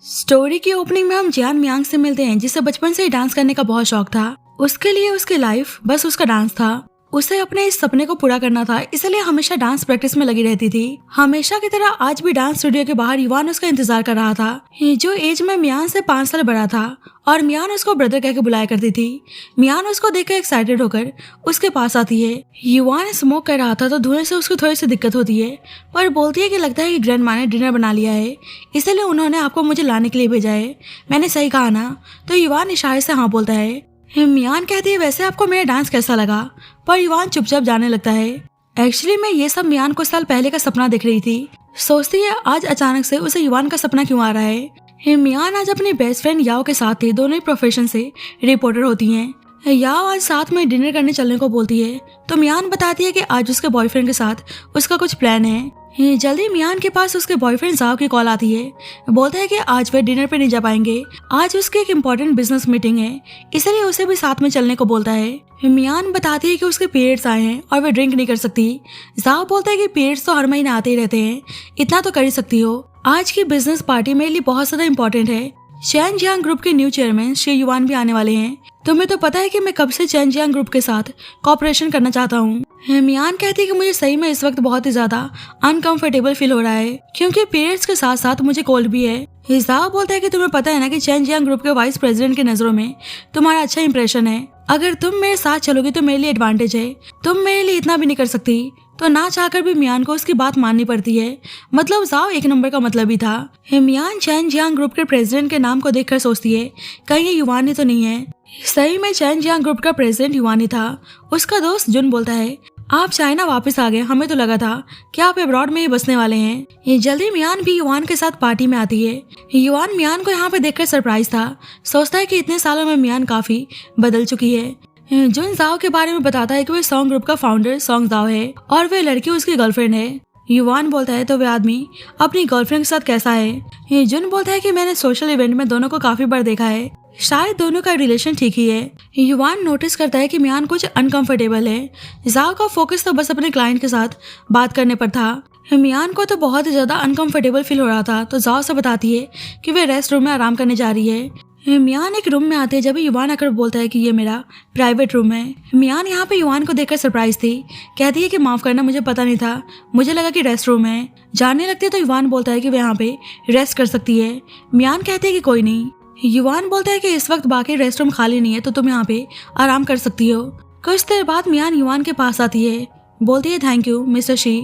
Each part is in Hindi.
स्टोरी की ओपनिंग में हम जियान मियांग से मिलते हैं, जिसे बचपन से ही डांस करने का बहुत शौक था। उसके लिए उसकी लाइफ बस उसका डांस था। उसे अपने इस सपने को पूरा करना था, इसलिए हमेशा डांस प्रैक्टिस में लगी रहती थी। हमेशा की तरह आज भी डांस स्टूडियो के बाहर युवान उसका इंतजार कर रहा था, जो एज में मियान से 5 साल बड़ा था और मियान उसको ब्रदर कह के बुलाया करती थी। मियान उसको देखकर एक्साइटेड होकर उसके पास आती है। युवान स्मोक कर रहा था तो धुएं से उसको थोड़ी सी दिक्कत होती है, पर बोलती है कि लगता है कि ग्रैंड माँ ने डिनर बना लिया है, इसलिए उन्होंने आपको मुझे लाने के लिए भेजा है। मैंने सही कहा ना? तो युवान इशारे से हाँ बोलता है। मियान कहती है, वैसे आपको मेरा डांस कैसा लगा? पर युवान चुपचाप जाने लगता है। एक्चुअली मैं ये सब मियान कुछ साल पहले का सपना देख रही थी। सोचती है आज अचानक से उसे युवान का सपना क्यों आ रहा है। मियान आज अपनी बेस्ट फ्रेंड याओ के साथ थी। दोनों ही प्रोफेशन से रिपोर्टर होती हैं। याओ आज साथ में डिनर करने चलने को बोलती है, तो मियान बताती है कि आज उसके बॉयफ्रेंड के साथ उसका कुछ प्लान है। जल्दी मियान के पास उसके बॉयफ्रेंड जाओ की कॉल आती है। बोलता है कि आज वे डिनर पे नहीं जा पाएंगे, आज उसकी एक इम्पोर्टेंट बिजनेस मीटिंग है, इसलिए उसे भी साथ में चलने को बोलता है। मियान बताती है कि उसके पीरियड्स आए हैं और वे ड्रिंक नहीं कर सकती। जाओ बोलता है कि पीरियड्स तो हर महीने आते ही रहते हैं, इतना तो कर ही सकती हो। आज की बिजनेस पार्टी मेरे लिए बहुत ज्यादा इम्पोर्टेंट है। चैन जियांग ग्रुप के न्यू चेयरमैन श्री युवान भी आने वाले हैं। तुम्हें तो पता है कि मैं कब से चैन जियांग ग्रुप के साथ कॉपरेशन करना चाहता हूँ। मियान कहती है कि मुझे सही में इस वक्त बहुत ही ज्यादा अनकंफर्टेबल फील हो रहा है, क्योंकि पीरियड्स के साथ साथ मुझे कोल्ड भी है। हिजाब बोलता है कि तुम्हें पता है ना कि चैन जियांग ग्रुप के वाइस प्रेसिडेंट की नजरों में तुम्हारा अच्छा इंप्रेशन है। अगर तुम मेरे साथ चलोगी तो मेरे लिए एडवांटेज है। तुम मेरे लिए इतना भी नहीं कर सकती। तो ना चाहकर भी मियान को उसकी बात माननी पड़ती है। मतलब जाओ एक नंबर का मतलब ही था। मियान चैन जियांग ग्रुप के प्रेसिडेंट के नाम को देखकर सोचती है कहीं ये युवान ही तो नहीं है। सही में चैन जियांग ग्रुप का प्रेसिडेंट युवान ही था। उसका दोस्त जुन बोलता है, आप चाइना वापस आ गए, हमें तो लगा था कि आप अब्रॉड में ही बसने वाले हैं। ये जल्दी मियान भी युवान के साथ पार्टी में आती है। युवान मियान को यहाँ पे देखकर सरप्राइज था। सोचता है कि इतने सालों में मियान काफी बदल चुकी है। जुन जाओ के बारे में बताता है कि वह सॉन्ग ग्रुप का फाउंडर सॉन्ग जाओ है और वह लड़की उसकी गर्लफ्रेंड है। युवान बोलता है, तो वह आदमी अपनी गर्लफ्रेंड के साथ कैसा है? जुन बोलता है कि मैंने सोशल इवेंट में दोनों को काफी बार देखा है, शायद दोनों का रिलेशन ठीक ही है। युवान नोटिस करता है कि मियान कुछ अनकंफर्टेबल है। जाओ का फोकस तो बस अपने क्लाइंट के साथ बात करने पर था। मियान को तो बहुत ही ज्यादा अनकंफर्टेबल फील हो रहा था, तो जाओ से बताती है कि वे रेस्ट रूम में आराम करने जा रही है। मियान एक रूम में आते हैं जब युवान आकर बोलता है कि ये मेरा प्राइवेट रूम है। मियान यहाँ पे युवान को देखकर सरप्राइज थी। कहती है कि माफ करना, मुझे पता नहीं था, मुझे लगा कि रेस्ट रूम है। जाने लगती है तो युवान बोलता है कि वे यहाँ पे रेस्ट कर सकती है। मियान कहती है कि कोई नहीं। युवान बोलता है कि इस वक्त बाकी रेस्ट रूम खाली नहीं है, तो तुम यहाँ पे आराम कर सकती हो। कुछ देर बाद मियान युवान के पास आती है। बोलती है, थैंक यू मिस्टर शी।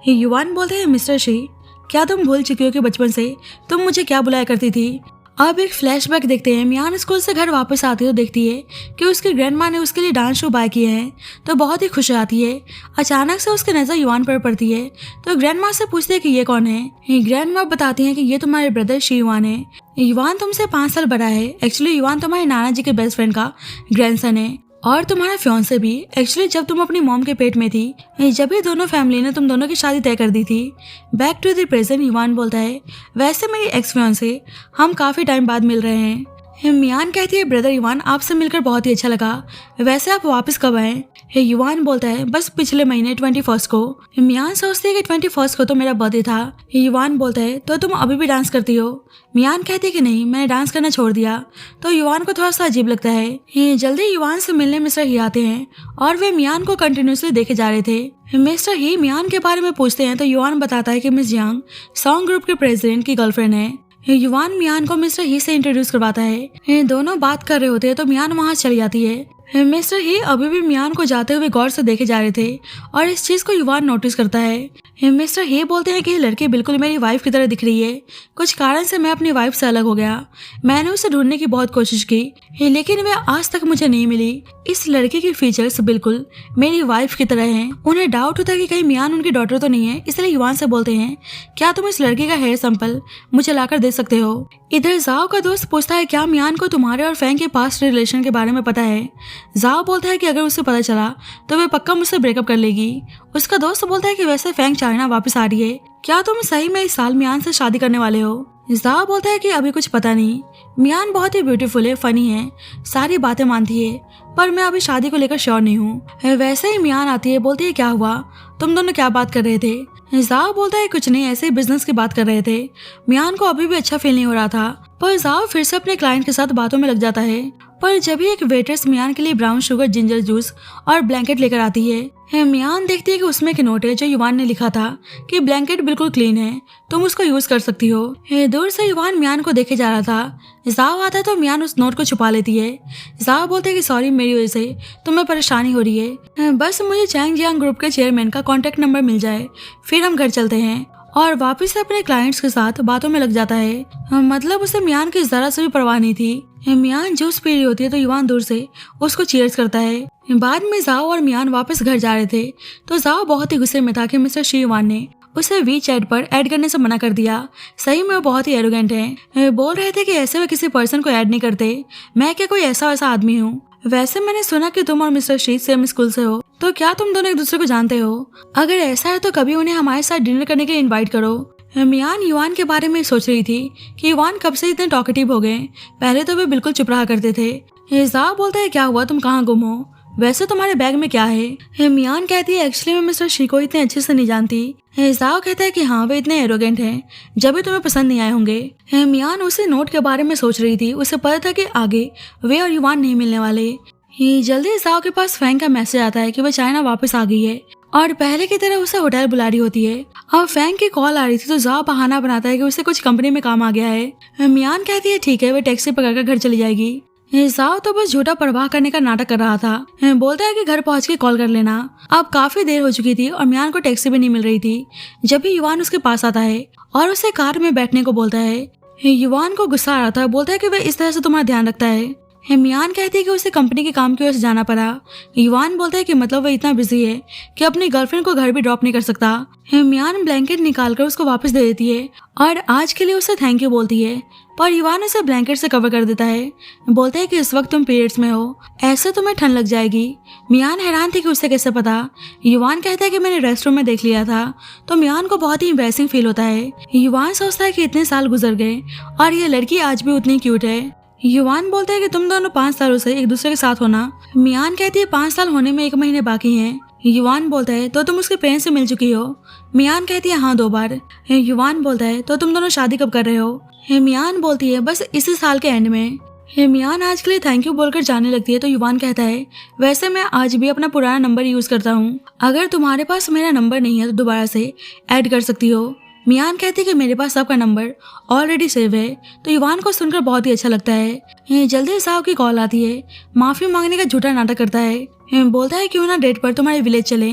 युवान बोलते हैं, मिस्टर शी, क्या तुम भूल चुकी हो कि बचपन से तुम मुझे क्या बुलाया करती थी? अब एक फ्लैशबैक देखते हैं। मियान स्कूल से घर वापस आती है तो देखती है कि उसकी ग्रैंडमा ने उसके लिए डांस शो बाय किए हैं, तो बहुत ही खुश आती है। अचानक से उसकी नजर युवान पर पड़ती है, तो ग्रैंडमा से पूछती है कि ये कौन है। ग्रैंडमा बताती है कि ये तुम्हारे ब्रदर शी युवान है। युवान तुमसे 5 साल बड़ा है। एक्चुअली युवान तुम्हारे नाना जी के बेस्ट फ्रेंड का ग्रैंडसन है और तुम्हारा फियांसे भी। एक्चुअली जब तुम अपनी मॉम के पेट में थी, जब ही दोनों फैमिली ने तुम दोनों की शादी तय कर दी थी। Back to the present. Yuvan बोलता है, वैसे मेरी एक्स फियांसे, हम काफी टाइम बाद मिल रहे हैं। मियान कहती है, ब्रदर युवान, आपसे मिलकर बहुत ही अच्छा लगा। वैसे आप वापस कब आए? युवान बोलता है, बस पिछले महीने 21 को। मियान सोचती है कि 21 को तो मेरा बर्थडे था। युवान बोलता है, तो तुम अभी भी डांस करती हो? मियान कहती है कि नहीं, मैंने डांस करना छोड़ दिया। तो युवान को थोड़ा सा अजीब लगता है। जल्दी युवान से मिलने मिस्टर ही आते हैं और वे मियान को कंटिन्यूसली देखे जा रहे थे। मिस्टर ही मियान के बारे में पूछते हैं तो युवान बताता है कि मिस जियांग सॉन्ग ग्रुप के प्रेसिडेंट की गर्लफ्रेंड है। युवान मियान को मिस्टर ही से इंट्रोड्यूस करवाता है। दोनों बात कर रहे होते हैं तो मियान वहाँ चली जाती है। मिस्टर ही अभी भी मियान को जाते हुए गौर से देखे जा रहे थे और इस चीज को युवान नोटिस करता है। मिस्टर ही बोलते हैं कि ये लड़की बिल्कुल मेरी वाइफ की तरह दिख रही है। कुछ कारण से मैं अपनी वाइफ से अलग हो गया। मैंने उसे ढूंढने की बहुत कोशिश की, लेकिन वह आज तक मुझे नहीं मिली। इस लड़की के फीचर्स बिल्कुल मेरी वाइफ की तरह हैं। उन्हें डाउट होता है कि कहीं मियान उनकी डॉटर तो नहीं है, इसलिए युवान से बोलते हैं, क्या तुम इस लड़की का हेयर सैंपल मुझे लाकर दे सकते हो? इधर जाओ का दोस्त पूछता है, क्या मियान को तुम्हारे और फैंग के पास्ट रिलेशन के बारे में पता है? जाओ बोलता है कि अगर उसे पता चला तो वह पक्का मुझसे ब्रेकअप कर लेगी। उसका दोस्त बोलता है कि वैसे फैंग चाइना वापस आ रही है, क्या तुम सही में इस साल मियान से शादी करने वाले हो? जाओ बोलता है कि अभी कुछ पता नहीं। मियान बहुत ही ब्यूटीफुल है, फनी है, सारी बातें मानती है, पर मैं अभी शादी को लेकर श्योर नहीं हूँ। वैसे ही मियान आती है, बोलती है, क्या हुआ, तुम दोनों क्या बात कर रहे थे? जाओ बोलता है कुछ नहीं, ऐसे ही बिजनेस की बात कर रहे थे। मियान को अभी भी अच्छा फील नहीं हो रहा था, पर जाओ फिर से अपने क्लाइंट के साथ बातों में लग जाता है। पर जब ही एक वेटर्स मियान के लिए ब्राउन शुगर, जिंजर जूस और ब्लैंकेट लेकर आती है, मियान देखती है कि उसमें एक नोट है जो युवान ने लिखा था कि ब्लैंकेट बिल्कुल क्लीन है, तुम उसको यूज कर सकती हो। दूर से युवान मियान को देखे जा रहा था। जाओ आता है तो मियान उस नोट को छुपा लेती है। जाओ बोलते है कि सॉरी, मेरी वजह से तुम्हें परेशानी हो रही है, बस मुझे चैंग जियांग ग्रुप के चेयरमैन का कॉन्टेक्ट नंबर मिल जाए, फिर हम घर चलते हैं। और वापस से अपने क्लाइंट्स के साथ बातों में लग जाता है। मतलब उसे मियान की जरा से भी परवाह नहीं थी। मियान जूस पी रही होती है तो युवान दूर से उसको चीयर्स करता है। बाद में जाओ और मियान वापस घर जा रहे थे तो जाओ बहुत ही गुस्से में था कि मिस्टर शी युवान ने उसे वी चैट पर ऐड करने से मना कर दिया। सही में वो बहुत ही एरोगेंट है। बोल रहे थे कि ऐसे वे किसी पर्सन को ऐड नहीं करते, मैं क्या कोई ऐसा वैसा आदमी हूँ। वैसे मैंने सुना कि तुम और मिस्टर शी सेम स्कूल से हो, तो क्या तुम दोनों एक दूसरे को जानते हो? अगर ऐसा है तो कभी उन्हें हमारे साथ डिनर करने के लिए इनवाइट करो। मियान युवान के बारे में सोच रही थी कि युवान कब से इतने टॉकेटिव हो गए, पहले तो वे बिल्कुल चुप रहा करते थे। जाओ बोलता है क्या हुआ, तुम कहाँ गुम हो, वैसे तुम्हारे बैग में क्या है? मियान कहती है एक्चुअली मैं मिस्टर शी को इतने अच्छे से नहीं जानती। जाओ कहता है कि हाँ वे इतने एरोगेंट हैं, जब भी तुम्हें पसंद नहीं आए होंगे। मियान उसे नोट के बारे में सोच रही थी, उसे पता था कि आगे वे और युवान नहीं मिलने वाले। जल्दी जाओ के पास फैंग का मैसेज आता है कि वह चाइना वापस आ गई है और पहले की तरह उसे होटल बुला रही होती है। अब फैंग की कॉल आ रही थी तो जाओ बहाना बनाता है कि उसे कुछ कंपनी में काम आ गया है। मियान कहती है ठीक है, वे टैक्सी पकड़कर घर चली जाएगी। जाओ तो बस झूठा परवाह करने का नाटक कर रहा था। बोलता है कि घर पहुंच के कॉल कर लेना। अब काफी देर हो चुकी थी और मियान को टैक्सी भी नहीं मिल रही थी। जब भी युवान उसके पास आता है और उसे कार में बैठने को बोलता है, युवान को गुस्सा आ रहा था। बोलता है कि वह इस तरह से तुम्हारा ध्यान रखता है। मियान कहती है कि उसे कंपनी के काम की वजह से जाना पड़ा। युवान बोलता है कि मतलब वह इतना बिजी है कि अपनी गर्लफ्रेंड को घर भी ड्रॉप नहीं कर सकता। मियान ब्लैंकेट निकालकर उसको वापस दे देती है और आज के लिए उसे थैंक यू बोलती है, पर युवान उसे ब्लैंकेट से कवर कर देता है। बोलता है कि इस वक्त तुम पीरियड्स में हो, ऐसे तुम्हें ठंड लग जाएगी। मियान हैरान थी कि उसे कैसे पता। युवान कहता है कि मैंने रेस्टरूम में देख लिया था। तो मियान को बहुत ही एम्बैरेसिंग फील होता है। युवान सोचता है कि इतने साल गुजर गए और ये लड़की आज भी उतनी क्यूट है। युवान बोलता है कि तुम दोनों 5 सालों से एक दूसरे के साथ होना। मियान कहती है 5 साल होने में 1 महीने बाकी हैं। युवान बोलता है तो तुम उसके पेरेंट्स से मिल चुकी हो। मियान कहती है हाँ 2 बार। युवान बोलता है तो तुम दोनों शादी कब कर रहे हो? मियान बोलती है बस इसी साल के एंड में। मियान आज के लिए थैंक यू बोलकर जाने लगती है तो युवान कहता है वैसे मैं आज भी अपना पुराना नंबर यूज करता हूँ, अगर तुम्हारे पास मेरा नंबर नहीं है तो दोबारा से ऐड कर सकती हो। मियान कहती है कि मेरे पास सबका नंबर ऑलरेडी सेव है। तो युवान को सुनकर बहुत ही अच्छा लगता है। जल्दी साहब की कॉल आती है। माफी मांगने का झूठा नाटक करता है। बोलता है क्यों ना डेट पर तुम्हारे विलेज चले।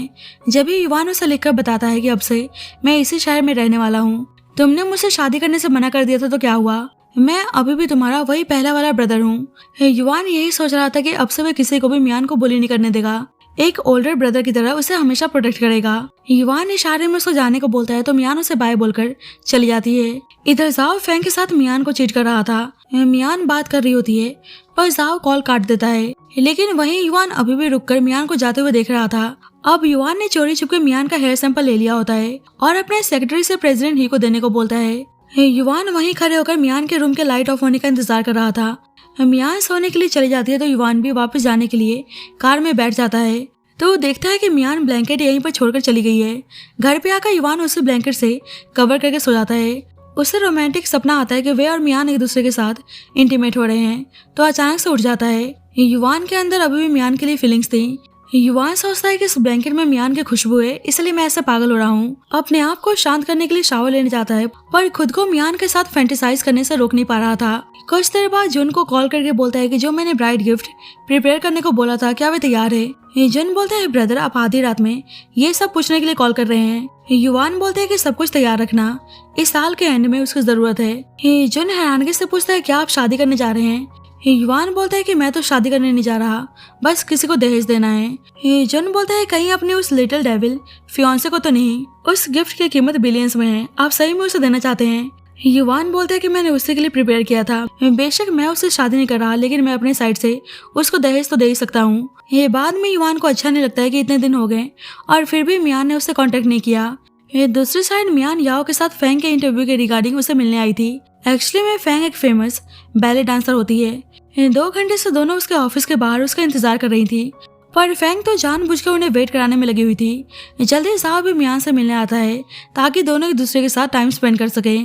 जब भी युवान उसे लिखकर बताता है कि अब से मैं इसी शहर में रहने वाला हूँ, तुमने मुझसे शादी करने से मना कर दिया था तो क्या हुआ, मैं अभी भी तुम्हारा वही पहला वाला ब्रदर हूँ। युवान यही सोच रहा था कि अब से वह किसी को भी मियान को बुली नहीं करने देगा, एक ओल्डर ब्रदर की तरह उसे हमेशा प्रोटेक्ट करेगा। युवान इशारे में उसको जाने को बोलता है तो मियान उसे बाय बोलकर चली जाती है। इधर जाओ फैंग के साथ मियान को चीट कर रहा था। मियान बात कर रही होती है पर जाओ कॉल काट देता है, लेकिन वहीं युवान अभी भी रुककर मियान को जाते हुए देख रहा था। अब युवान ने चोरी छुपके मियान का हेयर सैंपल ले लिया होता है और अपने सेक्रेटरी से प्रेसिडेंट ही को देने को बोलता है। युवान वहीं खड़े होकर मियान के रूम के लाइट ऑफ होने का इंतजार कर रहा था। मियान सोने के लिए चली जाती है तो युवान भी वापस जाने के लिए कार में बैठ जाता है तो वो देखता है कि मियान ब्लैंकेट यहीं पर छोड़कर चली गई है। घर पे आकर युवान उसे ब्लैंकेट से कवर करके सो जाता है। उसे रोमांटिक सपना आता है कि वे और मियान एक दूसरे के साथ इंटीमेट हो रहे हैं तो अचानक से उठ जाता है। युवान के अंदर अभी भी मियान के लिए फीलिंग्स थी। युवान सोचता है कि इस ब्लैंकेट में मियान की खुशबू है, इसलिए मैं ऐसा पागल हो रहा हूँ। अपने आप को शांत करने के लिए शावर लेने जाता है पर खुद को मियान के साथ फैंटेसाइज करने से रोक नहीं पा रहा था। कुछ देर बाद जुन को कॉल करके बोलता है कि जो मैंने ब्राइड गिफ्ट प्रिपेयर करने को बोला था क्या वे तैयार है। जुन बोलता है ब्रदर आप आधी रात में ये सब पूछने के लिए कॉल कर रहे हैं। युवान बोलते हैं कि सब कुछ तैयार रखना, इस साल के एंड में उसकी जरूरत है। जुन हैरानगी से पूछता है क्या आप शादी करने जा रहे हैं। युवान बोलता है कि मैं तो शादी करने नहीं जा रहा, बस किसी को दहेज देना है। जन बोलता है कहीं अपने उस लिटिल डेविल फियांसे को तो नहीं, उस गिफ्ट की कीमत बिलियंस में है, आप सही में उसे देना चाहते हैं। युवान बोलता है कि मैंने उसी के लिए प्रिपेयर किया था, बेशक मैं उससे शादी नहीं कर रहा लेकिन मैं अपने साइड से उसको दहेज तो दे ही सकता हूँ। ये बाद में युवान को अच्छा नहीं लगता है कि इतने दिन हो गए और फिर भी मियान ने उससे कॉन्टेक्ट नहीं किया। दूसरी साइड मियान याओ के साथ फैंग के इंटरव्यू के रिगार्डिंग उसे मिलने आई थी। एक्चुअली में फैंग एक फेमस बैले डांसर होती है। 2 घंटे से दोनों उसके ऑफिस के बाहर उसका इंतजार कर रही थी पर फेंग तो जानबूझकर उन्हें वेट कराने में लगी हुई थी। जल्दी जाओ भी मियान से मिलने आता है ताकि दोनों एक दूसरे के साथ टाइम स्पेंड कर सके।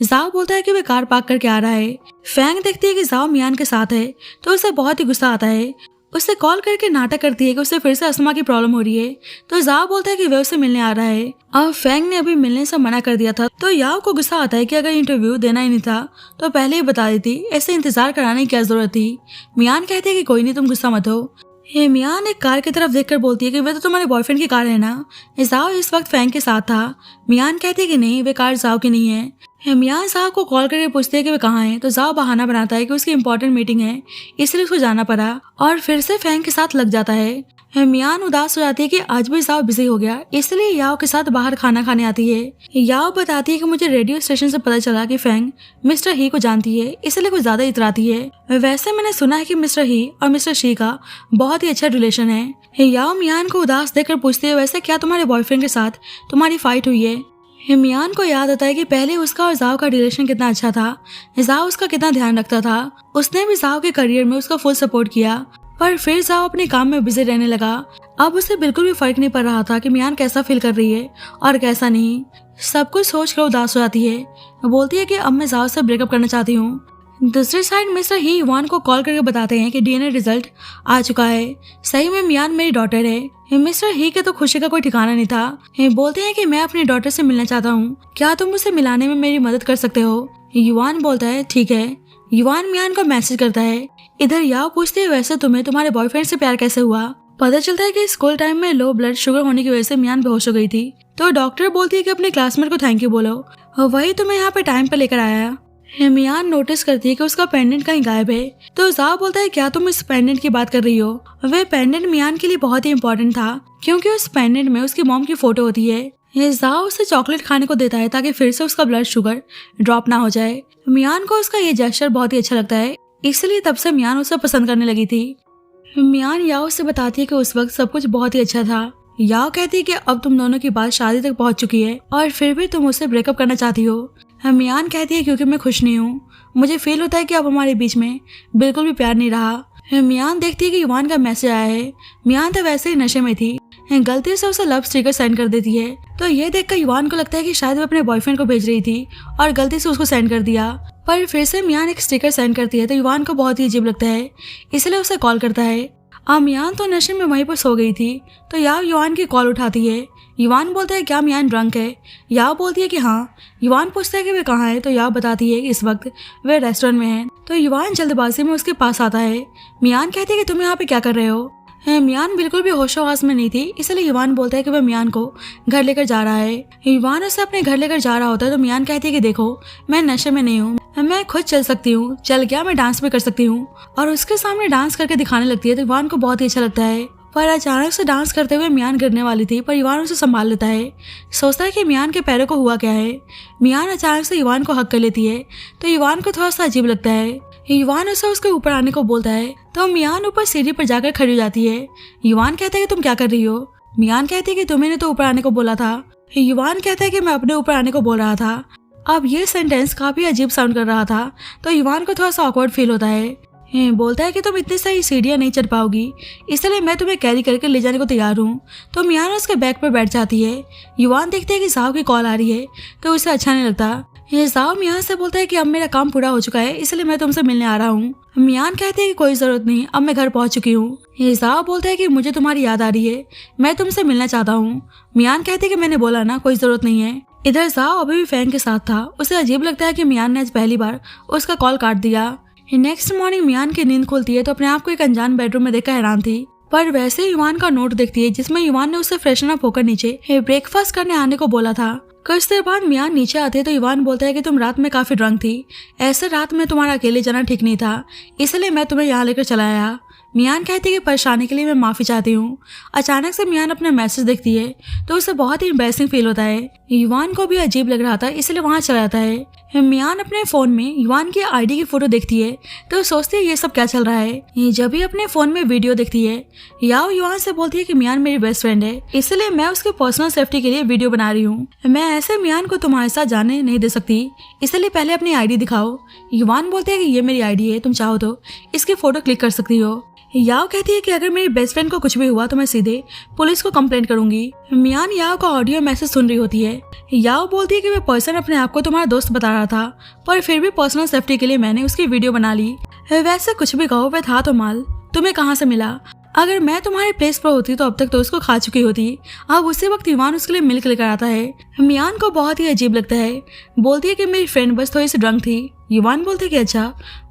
जाओ बोलता है कि वे कार पार्क करके आ रहा है। फेंग देखती है कि जाओ मियान के साथ है तो उसे बहुत ही गुस्सा आता है। उसे कॉल करके नाटक करती है कि उसे फिर से अस्थमा की प्रॉब्लम हो रही है। तो जाओ बोलता है कि वे उसे मिलने आ रहा है। अब फेंग ने अभी मिलने से मना कर दिया था तो याओ को गुस्सा आता है कि अगर इंटरव्यू देना ही नहीं था तो पहले ही बता देती, ऐसे इंतजार कराने की क्या जरूरत थी। मियान कहती है कि कोई नहीं, तुम गुस्सा मत हो। मियान एक कार की तरफ देखकर बोलती है कि वे तो तुम्हारे बॉयफ्रेंड की कार है ना। जाओ इस वक्त फेंग के साथ था। मियान कहती है कि नहीं, वे कार जाओ की नहीं है। मियान साहब को कॉल करके पूछते हैं कि वे कहाँ हैं तो जाओ बहाना बनाता है कि उसकी इंपॉर्टेंट मीटिंग है इसलिए उसको जाना पड़ा और फिर से फेंग के साथ लग जाता है। मियान उदास हो जाती है कि आज भी जाओ बिजी हो गया इसलिए याओ के साथ बाहर खाना खाने आती है। याओ बताती है कि मुझे रेडियो स्टेशन से पता चला कि फेंग मिस्टर ही को जानती है इसलिए कुछ ज्यादा इतराती है। वैसे मैंने सुना है कि मिस्टर ही और मिस्टर शी का बहुत ही अच्छा रिलेशन है। याओ मियान को उदास देखकर पूछती है, वैसे क्या तुम्हारे बॉयफ्रेंड के साथ तुम्हारी फाइट हुई है। मियान को याद आता है कि पहले उसका और जाओ का रिलेशन कितना अच्छा था। जाओ उसका कितना ध्यान रखता था, उसने भी जाओ के करियर में उसका फुल सपोर्ट किया। पर फिर जाओ अपने काम में बिजी रहने लगा। अब उसे बिल्कुल भी फर्क नहीं पड़ रहा था कि मियान कैसा फील कर रही है और कैसा नहीं। सब कुछ सोचकर उदास हो जाती है। बोलती है कि अब मैं जाओ से ब्रेकअप करना चाहती हूँ। दूसरी साइड मिस्टर ही युवान को कॉल करके बताते हैं कि डीएनए रिजल्ट आ चुका है, सही में मियान मेरी डॉटर है। मिस्टर ही के तो खुशी का कोई ठिकाना नहीं था। बोलते हैं कि मैं अपनी डॉटर से मिलना चाहता हूँ, क्या तुम उसे मिलाने में मेरी मदद कर सकते हो। युवान बोलता है ठीक है। युवान मियान को मैसेज करता है। इधर याओ पूछती है, वैसे तुम्हें तुम्हारे बॉयफ्रेंड से प्यार कैसे हुआ। पता चलता है कि स्कूल टाइम में लो ब्लड शुगर होने की वजह से मियान बेहोश हो गई थी तो डॉक्टर बोलती है कि अपने क्लासमेट को थैंक यू बोलो, वही तुम्हें यहाँ पे टाइम पे लेकर आया। मियान नोटिस करती है कि उसका पेंडेंट कहीं गायब है तो जाओ बोलता है क्या तुम इस पेंडेंट की बात कर रही हो। वह पेंडेंट मियान के लिए बहुत ही इम्पोर्टेंट था क्योंकि उस पेंडेंट में उसकी मॉम की फोटो होती है। जाओ उसे चॉकलेट खाने को देता है ताकि फिर से उसका ब्लड शुगर ड्रॉप ना हो जाए। मियान को उसका ये जेस्चर बहुत ही अच्छा लगता है इसलिए तब से मियान उसे पसंद करने लगी थी। मियान याओ से बताती है कि उस वक्त सब कुछ बहुत ही अच्छा था। याओ कहती है कि अब तुम दोनों की बात शादी तक पहुंच चुकी है और फिर भी तुम उससे ब्रेकअप करना चाहती हो। मियान कहती है क्योंकि मैं खुश नहीं हूँ, मुझे फील होता है कि अब हमारे बीच में बिल्कुल भी प्यार नहीं रहा। मियान देखती है कि युवान का मैसेज आया है। मियान तो वैसे ही नशे में थी, गलती से उसे लव स्टिकर सेंड कर देती है तो ये देखकर युवान को लगता है कि शायद वो अपने बॉयफ्रेंड को भेज रही थी और गलती से उसको सेंड कर दिया। पर फिर से मियान एक स्टिकर सेंड करती है तो युवान को बहुत ही अजीब लगता है इसलिए उसे कॉल करता है। मियान तो नशे में वहीं पर सो गई थी तो याओ युवान की कॉल उठाती है। युवान बोलता है क्या मियान ड्रंक है। याओ बोलती है कि हाँ। युवान पूछता है कि वे कहाँ है तो याओ बताती है कि इस वक्त वे रेस्टोरेंट में है तो युवान जल्दबाजी में उसके पास आता है। मियान कहती है कि तुम यहाँ पे क्या कर रहे हो। मियान बिल्कुल भी होशोहवास में नहीं थी इसलिए युवान बोलता है कि वह मियान को घर लेकर जा रहा है। युवान उसे अपने घर लेकर जा रहा होता है तो मियान कहती है कि देखो मैं नशे में नहीं हूँ, मैं खुद चल सकती हूँ, चल क्या मैं डांस भी कर सकती हूँ और उसके सामने डांस करके दिखाने लगती है तो युवान को बहुत ही अच्छा लगता है। पर अचानक से डांस करते हुए मियान गिरने वाली थी पर युवान उसे संभाल लेता है। सोचता है कि मियान के पैरों को हुआ क्या है। मियान अचानक से युवान को हक कर लेती है तो युवान को थोड़ा सा अजीब लगता है। युवान उसे उसके ऊपर आने को बोलता है तो मियान ऊपर सीढ़ी पर जाकर खड़ी हो जाती है। युवान कहता है कि तुम क्या कर रही हो। मियान कहती है कि तुम्हें तो ऊपर आने को बोला था। युवान कहता है कि मैं अपने ऊपर आने को बोल रहा था। अब ये सेंटेंस काफी अजीब साउंड कर रहा था तो युवान को थोड़ा सा ऑकवर्ड फील होता है। बोलता है कि तुम इतनी सारी सीढ़ियाँ नहीं चढ़ पाओगी इसलिए मैं तुम्हें कैरी करके ले जाने को तैयार हूँ। तो मियान उसके बैग पर बैठ जाती है। युवान देखते है कि जाओ की कॉल आ रही है तो उसे अच्छा नहीं लगता। जाओ मियान से बोलता है कि अब मेरा काम पूरा हो चुका है इसलिए मैं तुमसे मिलने आ रहा हूँ। मियान कहते हैं कि कोई जरूरत नहीं, अब मैं घर पहुंच चुकी हूँ। जाओ बोलता है कि मुझे तुम्हारी याद आ रही है, मैं तुमसे मिलना चाहता हूँ। मियान कहती है कि मैंने बोला ना कोई जरूरत नहीं है। इधर जाओ अभी भी फैन के साथ था। उसे अजीब लगता है कि मियान ने आज पहली बार उसका कॉल काट दिया। नेक्स्ट मॉर्निंग मियान की नींद खुलती है तो अपने आप को एक अनजान बेडरूम में देखकर हैरान थी पर वैसे ही युवान का नोट देखती है जिसमें युवान ने उसे फ्रेशन अप होकर नीचे ब्रेकफास्ट करने आने को बोला था। कुछ देर बाद मियान नीचे आते तो युवान बोलता है कि तुम रात में काफी ड्रंक थी, ऐसे रात में तुम्हारा अकेले जाना ठीक नहीं था इसलिए मैं तुम्हें यहाँ लेकर चला आया। मियान कहती है कि परेशानी के लिए मैं माफी चाहती हूँ। अचानक से मियान अपना मैसेज देखती है तो उसे बहुत ही एम्बैरेसिंग फील होता है। युवान को भी अजीब लग रहा था इसलिए वहाँ चला जाता है। मियान अपने फोन में युवान की आईडी की फोटो देखती है तो सोचती है ये सब क्या चल रहा है। जब भी अपने फोन में वीडियो देखती है याओ युवान से बोलती है कि मियान मेरी बेस्ट फ्रेंड है इसलिए मैं उसके पर्सनल सेफ्टी के लिए वीडियो बना रही हूँ। मैं ऐसे मियान को तुम्हारे साथ जाने नहीं दे सकती इसलिए पहले अपनी आईडी दिखाओ। युवान बोलते हैं कि ये मेरी आईडी है, तुम चाहो तो इसकी फोटो क्लिक कर सकती हो। याओ कहती है कि अगर मेरी बेस्ट फ्रेंड को कुछ भी हुआ तो मैं सीधे पुलिस को कंप्लेंट करूंगी। मियान याओ का ऑडियो मैसेज सुन रही होती है। याओ बोलती है कि वह पर्सन अपने आप को तुम्हारा दोस्त बता रहा था, पर फिर भी पर्सनल सेफ्टी के लिए मैंने उसकी वीडियो बना ली। वैसे कुछ भी कहो, वह था तो माल तुम्हें कहाँ से मिला? अगर मैं तुम्हारे प्लेस पर होती तो अब तक तो उसको खा चुकी होती। अब उसी वक्त युवान उसके लिए मिल्क लेकर आता है। मियान को बहुत ही अजीब लगता है। बोलती है कि मेरी फ्रेंड बस थोड़ी सी ड्रंक थी। युवान बोलते कि अच्छा,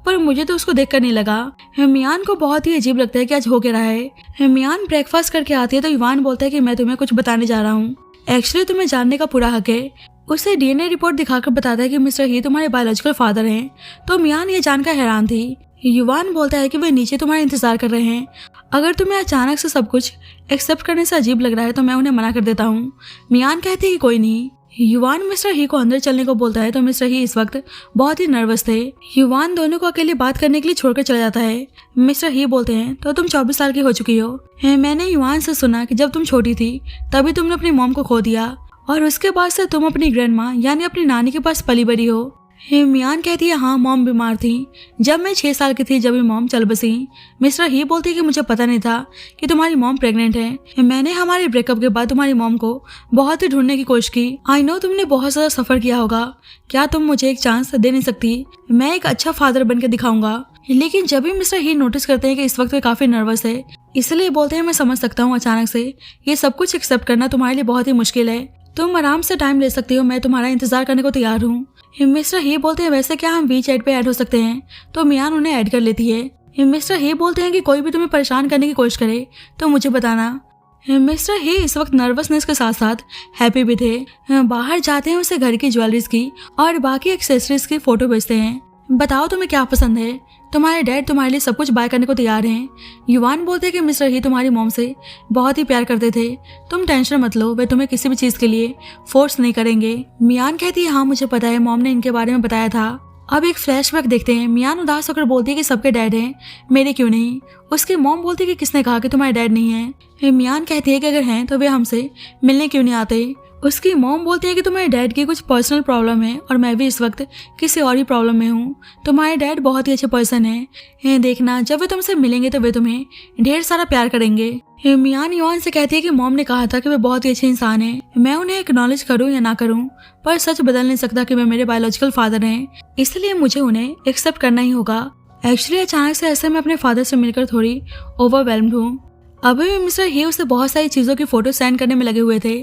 पर मुझे तो उसको देखकर नहीं लगा। मियान को बहुत ही अजीब लगता है कि आज हो क्या रहा है। मियान ब्रेकफास्ट करके आती है तो युवान बोलता है कि मैं तुम्हें कुछ बताने जा रहा हूँ। एक्चुअली तुम्हें जानने का पूरा हक है। उसे डीएनए रिपोर्ट दिखाकर बताता है कि मिस्टर ही तुम्हारे बायोलॉजिकल फादर हैं। तो मियान ये जानकर हैरान थी। युवान बोलता है कि वे नीचे तुम्हारा इंतजार कर रहे हैं। अगर तुम्हें अचानक से सब कुछ एक्सेप्ट करने से अजीब लग रहा है तो मैं उन्हें मना कर देता हूँ। मियान कहती है कि कोई नहीं। युवान मिस्टर ही को अंदर चलने को बोलता है तो मिस्टर ही इस वक्त बहुत ही नर्वस थे। युवान दोनों को अकेले बात करने के लिए छोड़कर चला जाता है। मिस्टर ही बोलते हैं तो तुम 24 साल की हो चुकी हो। मैंने युवान से सुना कि जब तुम छोटी थी तभी तुमने अपनी मॉम को खो दिया और उसके बाद से तुम अपनी ग्रैंड माँ यानी अपनी नानी के पास पली बड़ी हो। मियान कहती है हाँ, मॉम बीमार थी जब मैं 6 साल की थी, जब मॉम चल बसी। मिस्टर ही बोलती है कि मुझे पता नहीं था कि तुम्हारी मॉम प्रेग्नेंट है। मैंने हमारे ब्रेकअप के बाद तुम्हारी मॉम को बहुत ही ढूंढने की कोशिश की। आई नो तुमने बहुत ज़्यादा सफ़र किया होगा। क्या तुम मुझे एक चांस दे नहीं सकती? मैं एक अच्छा फादर बनकर दिखाऊंगा। लेकिन जब भी मिस्टर ही नोटिस करते हैं कि इस वक्त वे काफ़ी नर्वस है, इसलिए बोलते हैं मैं समझ सकता हूँ अचानक से ये सब कुछ एक्सेप्ट करना तुम्हारे लिए बहुत ही मुश्किल है। तुम आराम से टाइम ले सकती हो, मैं तुम्हारा इंतजार करने को तैयार हूँ। मिस्टर ही बोलते हैं वैसे क्या हम वीचैट पे ऐड हो सकते हैं? तो मियान उन्हें ऐड कर लेती है। मिस्टर ही बोलते हैं कि कोई भी तुम्हें परेशान करने की कोशिश करे तो मुझे बताना। मिस्टर ही इस वक्त नर्वसनेस के साथ साथ हैप्पी भी थे। बाहर जाते हैं उसे घर की ज्वेलरीज की और बाकी एक्सेसरीज की फोटो भेजते हैं। बताओ तुम्हें क्या पसंद है? तुम्हारे डैड तुम्हारे लिए सब कुछ बाय करने को तैयार हैं। युवान बोलते हैं कि मिस्टर ही तुम्हारी मॉम से बहुत ही प्यार करते थे। तुम टेंशन मत लो, वे तुम्हें किसी भी चीज़ के लिए फोर्स नहीं करेंगे। मियान कहती है हाँ मुझे पता है, मॉम ने इनके बारे में बताया था। अब एक फ्लैशबैक देखते हैं। मियान उदास होकर बोलती है कि सबके डैड हैं, मेरे क्यों नहीं? उसकी मॉम बोलती है कि किसने कहा कि तुम्हारे डैड नहीं है? मियान कहती है कि अगर हैं तो वे हमसे मिलने क्यों नहीं आते? उसकी मॉम बोलती है कि तुम्हारे डैड की कुछ पर्सनल प्रॉब्लम है और मैं भी इस वक्त किसी और ही प्रॉब्लम में हूँ। तुम्हारे डैड बहुत ही अच्छे पर्सन है। देखना जब वे तुमसे मिलेंगे तो वे तुम्हें ढेर सारा प्यार करेंगे। मियान युवान से कहती है कि मॉम ने कहा था कि वे बहुत ही अच्छे इंसान हैं। मैं उन्हें एक्नॉलेज करूँ या ना करूँ, पर सच बदल नहीं सकता कि वे मेरे बायोलॉजिकल फादर हैं, इसलिए मुझे उन्हें एक्सेप्ट करना ही होगा। एक्चुअली अचानक से ऐसे मैं अपने फादर से मिलकर थोड़ी ओवरवेल्म्ड हूँ। अभी भी मिस्टर ही उसे बहुत सारी चीज़ों की फोटो सेंड करने में लगे हुए थे।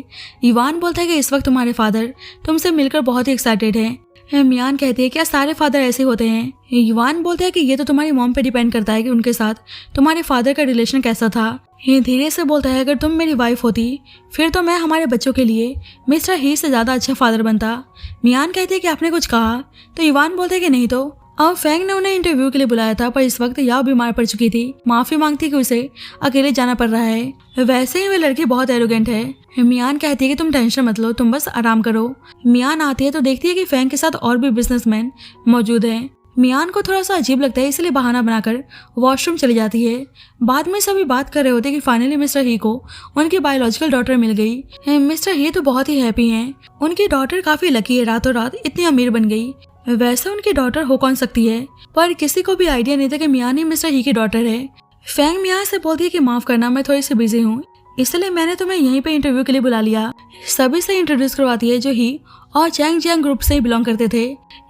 युवान बोलता है कि इस वक्त तुम्हारे फादर तुमसे मिलकर बहुत ही एक्साइटेड हैं। मियान कहती है क्या सारे फादर ऐसे होते हैं? युवान बोलते हैं कि ये तो तुम्हारी मॉम पे डिपेंड करता है कि उनके साथ तुम्हारे फादर का रिलेशन कैसा था। धीरे से बोलता है अगर तुम मेरी वाइफ होती फिर तो मैं हमारे बच्चों के लिए मिस्टर ही से ज़्यादा अच्छा फादर बनता। मियान कहती है कि आपने कुछ कहा? तो युवान बोलते हैं कि नहीं तो। अब फैंग ने उन्हें इंटरव्यू के लिए बुलाया था, पर इस वक्त याओ बीमार पड़ चुकी थी। माफी मांगती कि उसे अकेले जाना पड़ रहा है। वैसे ही वे लड़की बहुत एरोगेंट है। मियान कहती है कि तुम टेंशन मत लो, तुम बस आराम करो। मियान आती है तो देखती है कि फैंग के साथ और भी बिजनेसमैन मौजूद हैं। मियान को थोड़ा सा अजीब लगता है, इसलिए बहाना बनाकर वॉशरूम चली जाती है। बाद में सभी बात कर रहे होते कि फाइनली मिस्टर ही को उनकी बायोलॉजिकल डॉटर मिल गई। मिस्टर ही तो बहुत ही हैप्पी हैं। उनकी डॉटर काफी लकी है, रातों रात इतनी अमीर बन गई। वैसे उनकी डॉटर हो कौन सकती है, पर किसी को भी आइडिया नहीं था कि मियान ही मिस्टर ही की डॉटर है। फैंग मियान से बोलती है कि माफ करना, मैं थोड़ी सी बिजी हूँ, इसलिए मैंने तुम्हें यहीं पे इंटरव्यू के लिए बुला लिया। सभी से इंट्रोड्यूस करवाती है जो ही और चैंग जियांग ग्रुप से ही बिलोंग करते थे।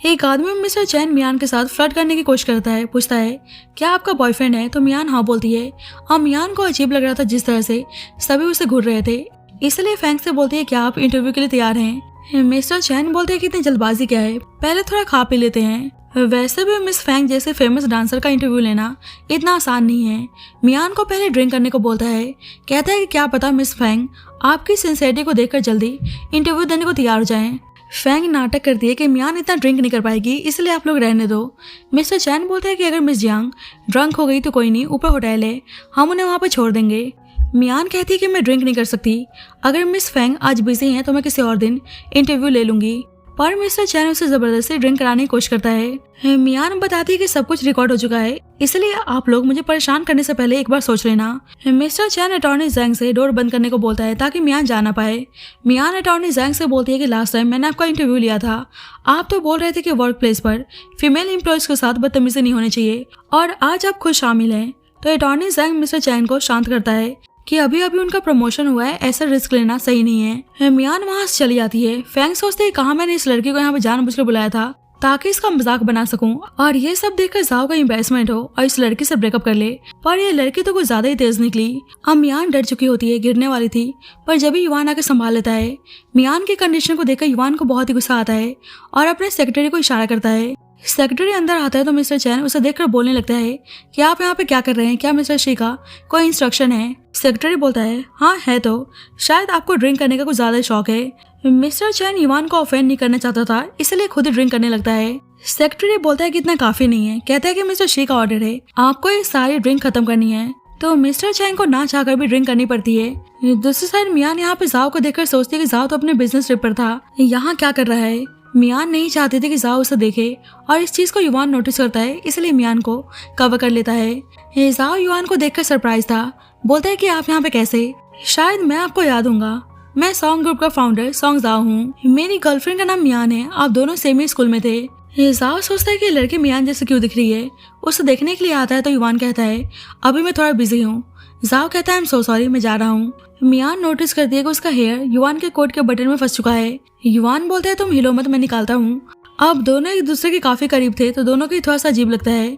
एक आदमी मिस्टर चैन मियान के साथ फ्लर्ट करने की कोशिश करता है। पूछता है क्या आपका बॉयफ्रेंड है? तो मियान हाँ बोलती है। और मियान को अजीब लग रहा था जिस तरह से सभी उसे घूर रहे थे, इसलिए फैंग से बोलती है क्या आप इंटरव्यू के लिए तैयार हैं? मिस्टर चैन बोलते हैं कि इतनी जल्दबाजी क्या है, पहले थोड़ा खा पी लेते हैं। वैसे भी मिस फैंग जैसे फेमस डांसर का इंटरव्यू लेना इतना आसान नहीं है। मियान को पहले ड्रिंक करने को बोलता है। कहता है कि क्या पता मिस फैंग आपकी सिंसियरिटी को देखकर जल्दी इंटरव्यू देने को तैयार हो जाएं। फैंग नाटक करती है कि मियान इतना ड्रिंक नहीं कर पाएगी, इसलिए आप लोग रहने दो। मिस्टर चैन बोलता है कि अगर मिस जियांग ड्रंक हो गई तो कोई नहीं, ऊपर होटल है, हम उन्हें वहाँ पर छोड़ देंगे। मियान कहती है कि मैं ड्रिंक नहीं कर सकती, अगर मिस फैंग आज बिजी हैं तो मैं किसी और दिन इंटरव्यू ले लूंगी। पर मिस्टर चैन उसे जबरदस्ती ड्रिंक कराने की कोशिश करता है। मियान बताती है कि सब कुछ रिकॉर्ड हो चुका है, इसलिए आप लोग मुझे परेशान करने से पहले एक बार सोच लेना। मिस्टर चैन अटॉर्नी जैंग से डोर बंद करने को बोलता है ताकि मियान जा ना पाए। मियान अटॉर्नी जैंग से बोलती है कि लास्ट टाइम मैंने आपका इंटरव्यू लिया था, आप तो बोल रहे थे कि वर्क प्लेस पर फीमेल एम्प्लॉयज के साथ बदतमीजी नहीं होनी चाहिए, और आज आप खुद शामिल हैं, तो अटॉर्नी जैंग मिस्टर चैन को शांत करता है कि अभी अभी उनका प्रमोशन हुआ है, ऐसा रिस्क लेना सही नहीं है। मियान वहाँ से चली जाती है। फैंग सोचते है कहाँ मैंने इस लड़की को यहाँ पे जानबूझकर बुलाया था ताकि इसका मजाक बना सकूं और ये सब देखकर जाओ का एम्बैरेसमेंट हो और इस लड़की से ब्रेकअप कर ले, पर ये लड़की तो कुछ ज्यादा ही तेज निकली। अब मियान डर चुकी होती है, गिरने वाली थी, पर जब ही युवान आके संभाल लेता है। मियान की कंडीशन को देखकर युवान को बहुत ही गुस्सा आता है और अपने सेक्रेटरी को इशारा करता है। सेक्रेटरी अंदर आता है तो मिस्टर चैन उसे देखकर बोलने लगता है कि आप यहाँ पे क्या कर रहे हैं, क्या मिस्टर शी का कोई इंस्ट्रक्शन है? सेक्रेटरी बोलता है हाँ है, तो शायद आपको ड्रिंक करने का कुछ ज्यादा शौक है। मिस्टर चैन युवान को ऑफेंड नहीं करना चाहता था, इसलिए खुद ही ड्रिंक करने लगता है। सेक्रेटरी बोलता है कि इतना काफी नहीं है, कहता है कि मिस्टर शी का ऑर्डर है, आपको ये सारी ड्रिंक खत्म करनी है। तो मिस्टर चैन को ना चाहकर भी ड्रिंक करनी पड़ती है। दूसरी साइड मियान यहाँ पे जाओ को देखकर सोचती है कि जाओ तो अपने बिजनेस ट्रिप पर था, यहाँ क्या कर रहा है। मियान नहीं चाहती थी कि जाओ उसे देखे और इस चीज को युवान नोटिस करता है, इसलिए मियान को कवर कर लेता है। जाओ युवान को देखकर सरप्राइज था, बोलता है कि आप यहाँ पे कैसे? शायद मैं आपको याद दूंगा, मैं सॉन्ग ग्रुप का फाउंडर सॉन्ग जाओ हूँ, मेरी गर्लफ्रेंड का नाम मियान है, आप दोनों सेम ही स्कूल में थे। जाओ सोचता है कि लड़की मियान जैसे क्यों दिख रही है, उसे देखने के लिए आता है तो युवान कहता है अभी मैं थोड़ा बिजी हूँ। जाओ कहता है आई एम सो सॉरी, मैं जा रहा हूँ। मियान नोटिस करती है कि उसका हेयर युवान के कोट के बटन में फंस चुका है। युवान बोलता है तुम हिलो मत, मैं निकालता हूँ। अब दोनों एक दूसरे के काफी करीब थे तो दोनों को थोड़ा सा अजीब लगता है।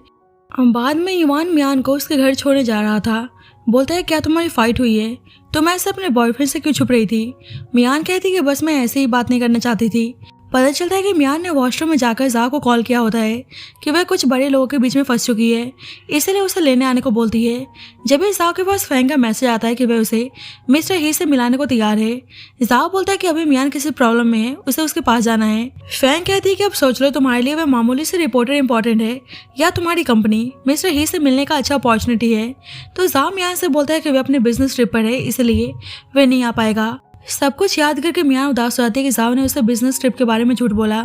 बाद में युवान मियान को उसके घर छोड़ने जा रहा था, बोलता है क्या तुम्हारी फाइट हुई है, तो मैं ऐसे अपने बॉयफ्रेंड से क्यों छुप रही थी? मियान कहती कि बस मैं ऐसे ही बात नहीं करना चाहती थी। पता चलता है कि मियान ने वॉशरूम में जाकर जाओ को कॉल किया होता है कि वह कुछ बड़े लोगों के बीच में फंस चुकी है, इसलिए उसे लेने आने को बोलती है। जब भी जाओ के पास फैंग का मैसेज आता है कि वह उसे मिस्टर ही से मिलाने को तैयार है। जाओ बोलता है कि अभी मियान किसी प्रॉब्लम में है, उसे उसके पास जाना है। फैंग कहती है कि अब सोच लो तुम्हारे लिए वह मामूली से रिपोर्टर इंपॉर्टेंट है या तुम्हारी कंपनी मिस्टर ही से मिलने का अच्छा अपॉर्चुनिटी है। तो जाओ मियान से बोलता है कि वह अपने बिजनेस ट्रिप पर है, इसलिए वह नहीं आ पाएगा। सब कुछ याद करके मियान उदास हो जाती है कि जाओ ने उसे बिजनेस ट्रिप के बारे में झूठ बोला।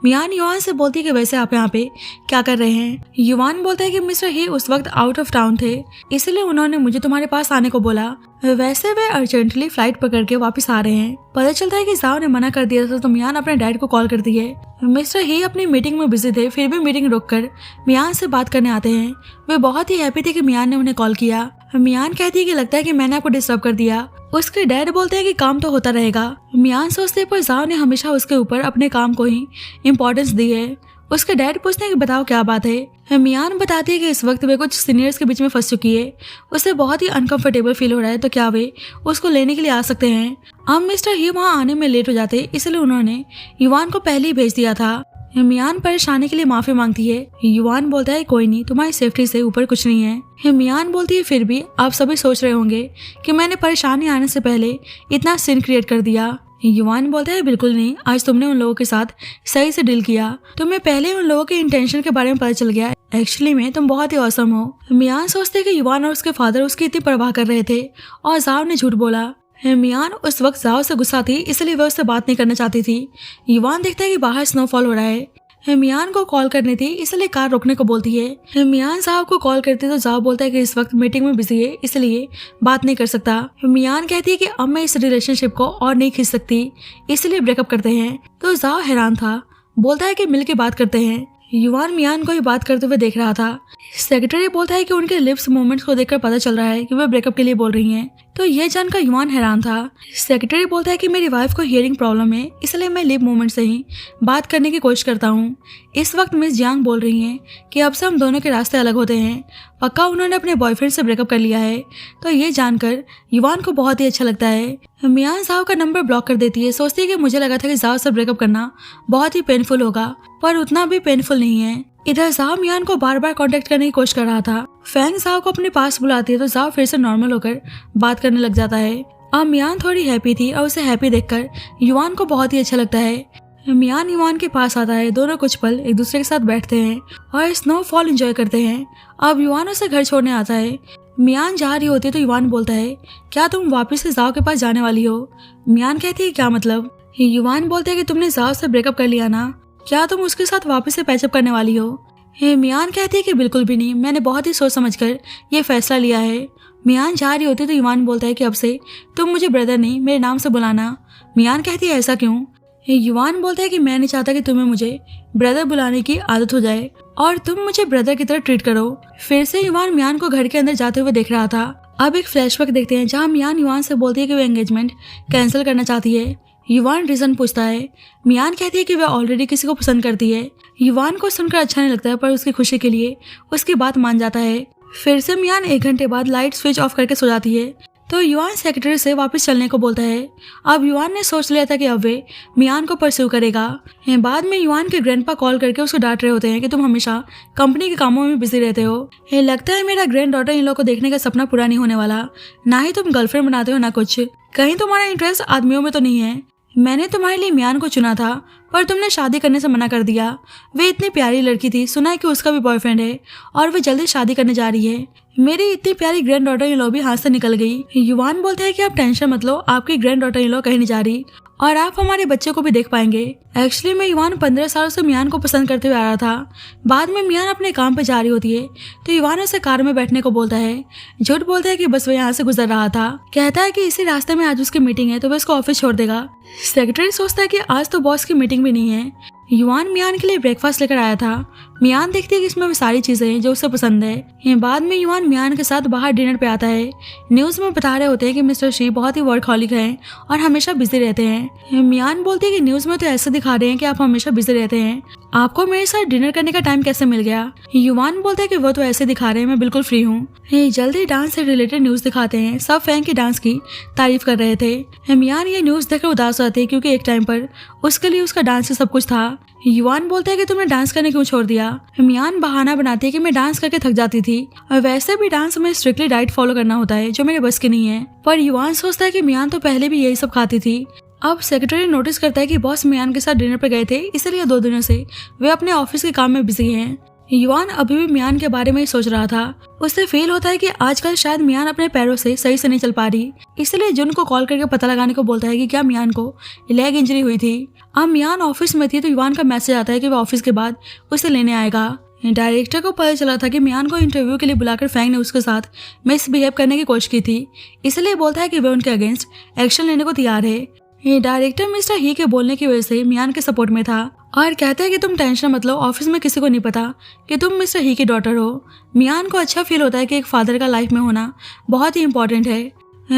मियान युवान से बोलती है कि वैसे आप यहाँ पे क्या कर रहे हैं? युवान बोलता है कि मिस्टर ही उस वक्त आउट ऑफ टाउन थे, इसलिए उन्होंने मुझे तुम्हारे पास आने को बोला। वैसे वे अर्जेंटली फ्लाइट पकड़ के वापस आ रहे हैं। पता चलता है कि जाओ ने मना कर दिया था तो मियान अपने डैड को कॉल करती है। मिस्टर ही अपनी मीटिंग में बिजी थे, फिर भी मीटिंग रोककर मियान से बात करने आते हैं। वे बहुत ही हैप्पी थे कि मियान ने उन्हें कॉल किया। मियान कहती है कि लगता है कि मैंने आपको डिस्टर्ब कर दिया। उसके डैड बोलते हैं कि काम तो होता रहेगा। मियान सोचते पर जाओ ने हमेशा उसके ऊपर अपने काम को ही इम्पोर्टेंस दी है। उसके डैड पूछते हैं कि बताओ क्या बात है। मियान बताती है कि इस वक्त वे कुछ सीनियर्स के बीच में फंस चुकी है, उसे बहुत ही अनकंफर्टेबल फील हो रहा है, तो क्या वे उसको लेने के लिए आ सकते हैं। अब मिस्टर ही वहाँ आने में लेट हो जाते, इसलिए उन्होंने युवान को पहले ही भेज दिया था। मियान परेशानी के लिए माफी मांगती है। युवान बोलता है कोई नहीं, तुम्हारी सेफ्टी से ऊपर कुछ नहीं है। मियान बोलती है फिर भी आप सभी सोच रहे होंगे कि मैंने परेशानी आने से पहले इतना सीन क्रिएट कर दिया। युवान बोलता है बिल्कुल नहीं, आज तुमने उन लोगों के साथ सही से डील किया, तुम्हें पहले उन लोगों के इंटेंशन के बारे में पता चल गया। एक्चुअली में तुम बहुत ही औसम हो। मियान सोचते हैं कि युवान और उसके फादर उसकी इतनी परवाह कर रहे थे और जाओ ने झूठ बोला। मियान उस वक्त जाओ से गुस्सा थी, इसलिए वह उससे बात नहीं करना चाहती थी। युवान देखता है कि बाहर स्नोफॉल हो रहा है। मियान को कॉल करनी थी, इसलिए कार रोकने को बोलती है। मियान साहब को कॉल करती है तो जाओ बोलता है कि इस वक्त मीटिंग में बिजी है, इसलिए बात नहीं कर सकता। मियान कहती है कि अब मैं इस रिलेशनशिप को और नहीं खींच सकती, इसलिए ब्रेकअप करते हैं। तो जाओ हैरान था, बोलता है कि मिलके बात करते हैं। युवान मियान को ही बात करते हुए देख रहा था। सेक्रेटरी बोलता है कि उनके लिप्स मूवमेंट्स को देखकर पता चल रहा है कि वे ब्रेकअप के लिए बोल रही हैं, तो यह जानकर युवान हैरान था। सेक्रेटरी बोलता है कि मेरी वाइफ को हियरिंग प्रॉब्लम है, इसलिए मैं लिप मूवमेंट से ही बात करने की कोशिश करता हूँ। इस वक्त मिस जियांग बोल रही हैं कि अब से हम दोनों के रास्ते अलग होते हैं, पक्का उन्होंने अपने बॉयफ्रेंड से ब्रेकअप कर लिया है। तो ये जानकर युवान को बहुत ही अच्छा लगता है। मियान जाओ का नंबर ब्लॉक कर देती है, सोचती है कि मुझे लगा था कि जाओ से ब्रेकअप करना बहुत ही पेनफुल होगा, पर उतना भी पेनफुल नहीं है। इधर जाओ मियान को बार बार कांटेक्ट करने की कोशिश कर रहा था। फैंग जाओ को अपने पास बुलाती है तो जाओ फिर से नॉर्मल होकर बात करने लग जाता है। अब मियान थोड़ी हैप्पी थी और उसे हैप्पी देखकर युवान को बहुत ही अच्छा लगता है। मियान युवान के पास आता है, दोनों कुछ पल एक दूसरे के साथ बैठते हैं और स्नोफॉल एंजॉय करते हैं। अब युवान उसे घर छोड़ने आता है। मियान जा रही होती है तो युवान बोलता है क्या तुम वापस से जाओ के पास जाने वाली हो? मियान कहती है क्या मतलब? युवान बोलते है कि तुमने जाओ से ब्रेकअप कर लिया ना, क्या तुम उसके साथ वापस से पैचअप करने वाली हो? मियान कहती है कि बिल्कुल भी नहीं, मैंने बहुत ही सोच समझकर ये फैसला लिया है। मियान जा रही होती है तो युवान बोलता है कि अब से तुम मुझे ब्रदर नहीं मेरे नाम से बुलाना। मियान कहती है ऐसा क्यों? युवान बोलता है कि मैं नहीं चाहता कि तुम्हें मुझे ब्रदर बुलाने की आदत हो जाए और तुम मुझे ब्रदर की तरह ट्रीट करो। फिर से युवान मियान को घर के अंदर जाते हुए देख रहा था। अब एक फ्लैशबैक देखते हैं जहाँ मियान युवान से बोलती है कि वो एंगेजमेंट कैंसिल करना चाहती है। युवान रीजन पूछता है। मियान कहती है कि वह ऑलरेडी किसी को पसंद करती है। युवान को सुनकर अच्छा नहीं लगता है, पर उसकी खुशी के लिए उसकी बात मान जाता है। फिर से मियान 1 घंटे बाद लाइट स्विच ऑफ करके सो जाती है तो युवान सेक्रेटरी से वापस चलने को बोलता है। अब युवान ने सोच लिया था कि अब वे मियान को परस्यू करेगा। बाद में युवान के ग्रैंडपा कॉल करके उसको डांट रहे होते हैं कि तुम हमेशा कंपनी के कामों में बिजी रहते हो। लगता है मेरा ग्रैंड डॉटर इन लोग को देखने का सपना पूरा नहीं होने वाला। ना ही तुम गर्लफ्रेंड बनाते हो ना कुछ। कहीं तुम्हारा इंटरेस्ट आदमियों में तो नहीं है। मैंने तुम्हारे लिए मियान को चुना था पर तुमने शादी करने से मना कर दिया। वे इतनी प्यारी लड़की थी। सुना है कि उसका भी बॉयफ्रेंड है और वो जल्दी शादी करने जा रही है। मेरी इतनी प्यारी ग्रैंड डॉटर इन लॉ भी हाथ से निकल गई। युवान बोलता है कि आप टेंशन मत लो, आपकी ग्रैंड डॉटर इन लॉ कहीं नहीं जा रही और आप हमारे बच्चे को भी देख पाएंगे। एक्चुअली मैं युवान 15 सालों से मियान को पसंद करते हुए आ रहा था। बाद में मियान अपने काम पे जा रही होती है तो युवान उसे कार में बैठने को बोलता है। झूठ बोलता है कि बस वो यहाँ से गुजर रहा था। कहता है कि इसी रास्ते में आज उसकी मीटिंग है तो वह उसको ऑफिस छोड़ देगा। सेक्रेटरी सोचता है कि आज तो बॉस की मीटिंग भी नहीं है। युवान मियान के लिए ब्रेकफास्ट लेकर आया था। मियान देखती है कि इसमें वो सारी चीजें हैं जो उसे पसंद है। बाद में युवान मियान के साथ बाहर डिनर पे आता है। न्यूज में बता रहे होते हैं कि मिस्टर शी बहुत ही वर्कहॉलिक हैं और हमेशा बिजी रहते हैं। मियान बोलती है कि न्यूज में तो ऐसे दिखा रहे हैं कि आप हमेशा बिजी रहते हैं, आपको मेरे साथ डिनर करने का टाइम कैसे मिल गया। युवान बोलता है कि वो तो ऐसे दिखा रहे हैं, मैं बिल्कुल फ्री हूँ। जल्दी डांस से रिलेटेड न्यूज दिखाते हैं। सब फैन की डांस की तारीफ कर रहे थे। मियान ये न्यूज देखकर उदास होते हैं क्योंकि एक टाइम पर उसके लिए उसका डांस ही सब कुछ था। युवान बोलता है कि तुमने डांस करने क्यों छोड़ दिया। मियान बहाना बनाती है कि मैं डांस करके थक जाती थी और वैसे भी डांस में स्ट्रिक्टली डाइट फॉलो करना होता है जो मेरे बस की नहीं है। पर युवान सोचता है कि मियान तो पहले भी यही सब खाती थी। अब सेक्रेटरी नोटिस करता है कि बॉस मियान के साथ डिनर पर गए थे, इसलिए 2 दिनों से वे अपने ऑफिस के काम में बिजी हैं। युवान अभी भी मियान के बारे में ही सोच रहा था। उससे फील होता है कि आजकल शायद मियान अपने पैरों से सही से नहीं चल पा रही, इसलिए जुन को कॉल करके पता लगाने को बोलता है कि क्या मियान को लेग इंजरी हुई थी। अब मियान ऑफिस में थी तो युवान का मैसेज आता है कि वह ऑफिस के बाद उसे लेने आएगा। डायरेक्टर को पता चला था कि मियान को इंटरव्यू के लिए बुलाकर फैंग ने उसके साथ मिसबिहेव करने की कोशिश की थी, इसलिए बोलता है कि वह उनके अगेंस्ट एक्शन लेने को तैयार है। डायरेक्टर मिस्टर ही के बोलने की वजह से मियान के सपोर्ट में था और कहता है कि तुम टेंशन मत लो, ऑफिस में किसी को नहीं पता कि तुम मिस्टर ही की डॉटर हो। मियान को अच्छा फील होता है कि एक फादर का लाइफ में होना बहुत ही इंपॉर्टेंट है।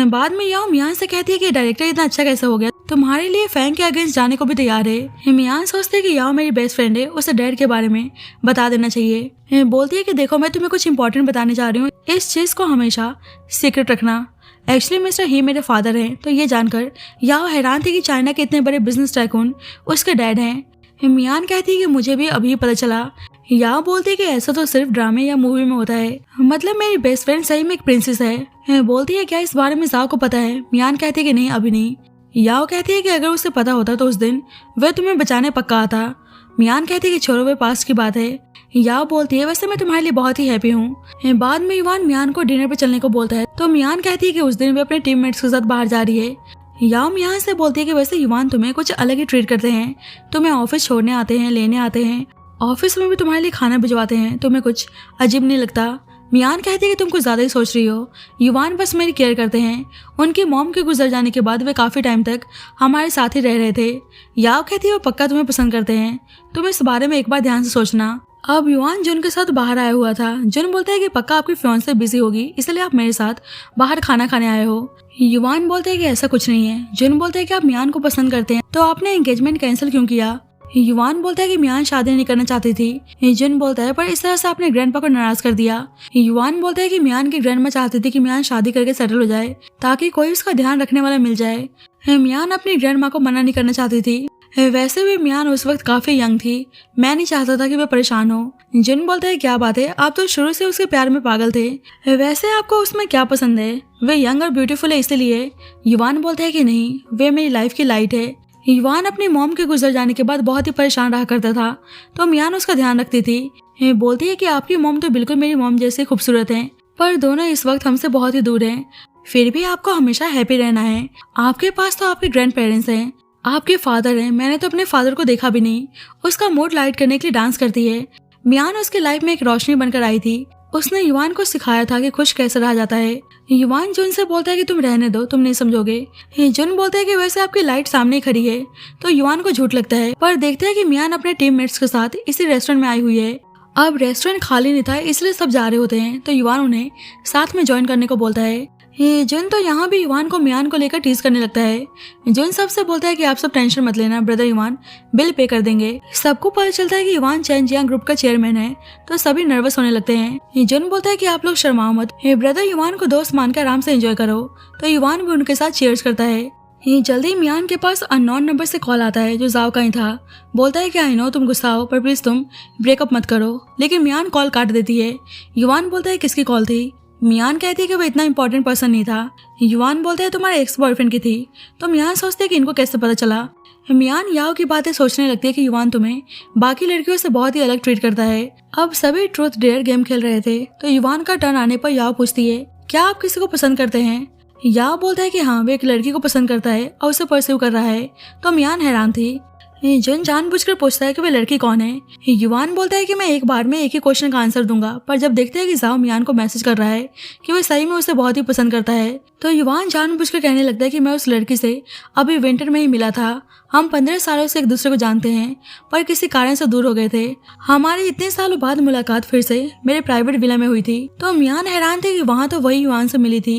बाद में याओ मियान से कहती है कि डायरेक्टर इतना अच्छा कैसे हो गया, तुम्हारे लिए फैंग के अगेंस्ट जाने को भी तैयार है। मियान सोचते है कि याओ मेरी बेस्ट फ्रेंड है, उसे डैड के बारे में बता देना चाहिए। बोलती है कि देखो मैं तुम्हें कुछ इंपॉर्टेंट बताने जा रही हूँ, इस चीज को हमेशा सीक्रेट रखना। एक्चुअली मिस्टर ही मेरे फादर हैं। तो ये जानकर याओ हैरान थी कि चाइना के इतने बड़े बिजनेस टाइकून उसके डैड हैं। मियान कहती है कि मुझे भी अभी पता चला। याओ बोलती है कि ऐसा तो सिर्फ ड्रामे या मूवी में होता है, मतलब मेरी बेस्ट फ्रेंड सही में एक प्रिंसेस है। बोलती है क्या इस बारे में जाओ को पता है। मियान कहती है कि नहीं अभी नहीं। याओ कहती है कि अगर उसे पता होता तो उस दिन वह तुम्हें बचाने पक्का आता। मियान कहती है कि छोड़ो वे पास्ट की बात है। याओ बोलती है वैसे मैं तुम्हारे लिए बहुत ही हैप्पी हूँ। बाद में युवान मियान को डिनर पे चलने को बोलता है तो मियान कहती है कि उस दिन वे अपने टीममेट्स के साथ बाहर जा रही है। याओ मियान से बोलती है कि वैसे युवान तुम्हें कुछ अलग ही ट्रीट करते हैं, तुम्हें ऑफिस छोड़ने आते हैं, लेने आते हैं, ऑफिस में भी तुम्हारे लिए खाना भिजवाते हैं, तुम्हें कुछ अजीब नहीं लगता। मियान कहती है कि तुम कुछ ज्यादा ही सोच रही हो, युवान बस मेरी केयर करते हैं। उनकी मॉम के गुजर जाने के बाद वे काफी टाइम तक हमारे साथ ही रह रहे थे। याओ कहती है वो पक्का तुम्हें पसंद करते हैं, तुम इस बारे में एक बार ध्यान से सोचना। अब युवान जुन के साथ बाहर आया हुआ था। जुन बोलता है कि पक्का आपकी फियांसे बिजी होगी, इसलिए आप मेरे साथ बाहर खाना खाने आए हो। युवान बोलते हैं कि ऐसा कुछ नहीं है। जुन बोलते हैं कि आप मियान को पसंद करते हैं तो आपने एंगेजमेंट कैंसिल क्यों किया। युवान बोलता है कि मियान शादी नहीं करना चाहती थी। जुन बोलता है पर इस तरह से आपने ग्रैंडपा को नाराज कर दिया। युवान बोलता है कि मियान की ग्रैंडमा चाहती थी कि मियान शादी करके सेटल हो जाए ताकि कोई उसका ध्यान रखने वाला मिल जाए। मियान अपनी ग्रैंडमा को मना नहीं करना चाहती थी। वैसे भी मियान उस वक्त काफी यंग थी, मैं नहीं चाहता था कि वह परेशान हो। जुन बोलता है क्या बात है, आप तो शुरू से उसके प्यार में पागल थे, वैसे आपको उसमें क्या पसंद है, वे यंग और ब्यूटीफुल है इसलिए। युवान बोलता है कि नहीं, वे मेरी लाइफ की लाइट है। युवान अपनी मॉम के गुजर जाने के बाद बहुत ही परेशान रहा करता था तो मियान उसका ध्यान रखती थी। बोलती है कि आपकी मॉम तो बिल्कुल मेरी मॉम जैसे खूबसूरत है, पर दोनों इस वक्त हमसे बहुत ही दूर हैं। फिर भी आपको हमेशा हैप्पी रहना है। आपके पास तो आपके ग्रैंड पेरेंट्स हैं, आपके फादर हैं, मैंने तो अपने फादर को देखा भी नहीं। उसका मूड लाइट करने के लिए डांस करती है। मियान उसकी लाइफ में एक रोशनी बनकर आई थी। उसने युवान को सिखाया था कि खुश कैसे रहा जाता है। युवान जुन से बोलता है कि तुम रहने दो, तुम नहीं समझोगे। जुन बोलता है कि वैसे आपकी लाइट सामने ही खड़ी है। तो युवान को झूठ लगता है, पर देखते हैं कि मियान अपने टीममेट्स के साथ इसी रेस्टोरेंट में आई हुई है। अब रेस्टोरेंट खाली नहीं था, इसलिए सब जा रहे होते हैं। तो युवान उन्हें साथ में ज्वाइन करने को बोलता है। जुन तो यहाँ भी युवान को मियान को लेकर टीज करने लगता है। जुन सबसे बोलता है कि आप सब टेंशन मत लेना, ब्रदर युवान बिल पे कर देंगे। सबको पता चलता है कि युवान चैनजियांग ग्रुप का चेयरमैन है, तो सभी नर्वस होने लगते हैं। जुन बोलता है कि आप लोग शर्माओ मत, ब्रदर युवान को दोस्त मानकर आराम से एंजॉय करो। तो युवान भी उनके साथ चीयर्स करता है। जल्दी ही मियान के पास अननोन नंबर से कॉल आता है, जो जाओ का ही था। बोलता है कि आई नो तुम गुस्सा हो, पर प्लीज तुम ब्रेकअप मत करो। लेकिन मियान कॉल काट देती है। युवान बोलता है किसकी कॉल थी। मियान कहती है कि वो इतना इंपॉर्टेंट पर्सन नहीं था। युवान बोलता है तुम्हारे एक्स बॉयफ्रेंड की थी। तो मियान सोचते है कि इनको कैसे पता चला। मियान याओ की बातें सोचने लगती है कि युवान तुम्हें बाकी लड़कियों से बहुत ही अलग ट्रीट करता है। अब सभी ट्रूथ डेयर गेम खेल रहे थे, तो युवान का टर्न आने पर याओ पूछती है क्या आप किसी को पसंद करते हैं। याओ बोलता है कि हाँ, वो एक लड़की को पसंद करता है और उसे परस्यू कर रहा है। तो मियान हैरान थी। जुन जानबूझकर पूछता है कि वह लड़की कौन है। युवान बोलता है कि मैं एक बार में एक ही क्वेश्चन का आंसर दूंगा, पर जब देखते हैं कि जाओ मियान को मैसेज कर रहा है कि वह सही में उसे बहुत ही पसंद करता है, तो युवान जानबूझकर कहने लगता है कि मैं उस लड़की से अभी विंटर में ही मिला था। हम 15 सालों से एक दूसरे को जानते हैं, पर किसी कारण से दूर हो गए थे। हमारी इतने सालों बाद मुलाकात फिर से मेरे प्राइवेट विला में हुई थी। तो मियान हैरान थे कि वहाँ तो वही युवान से मिली थी।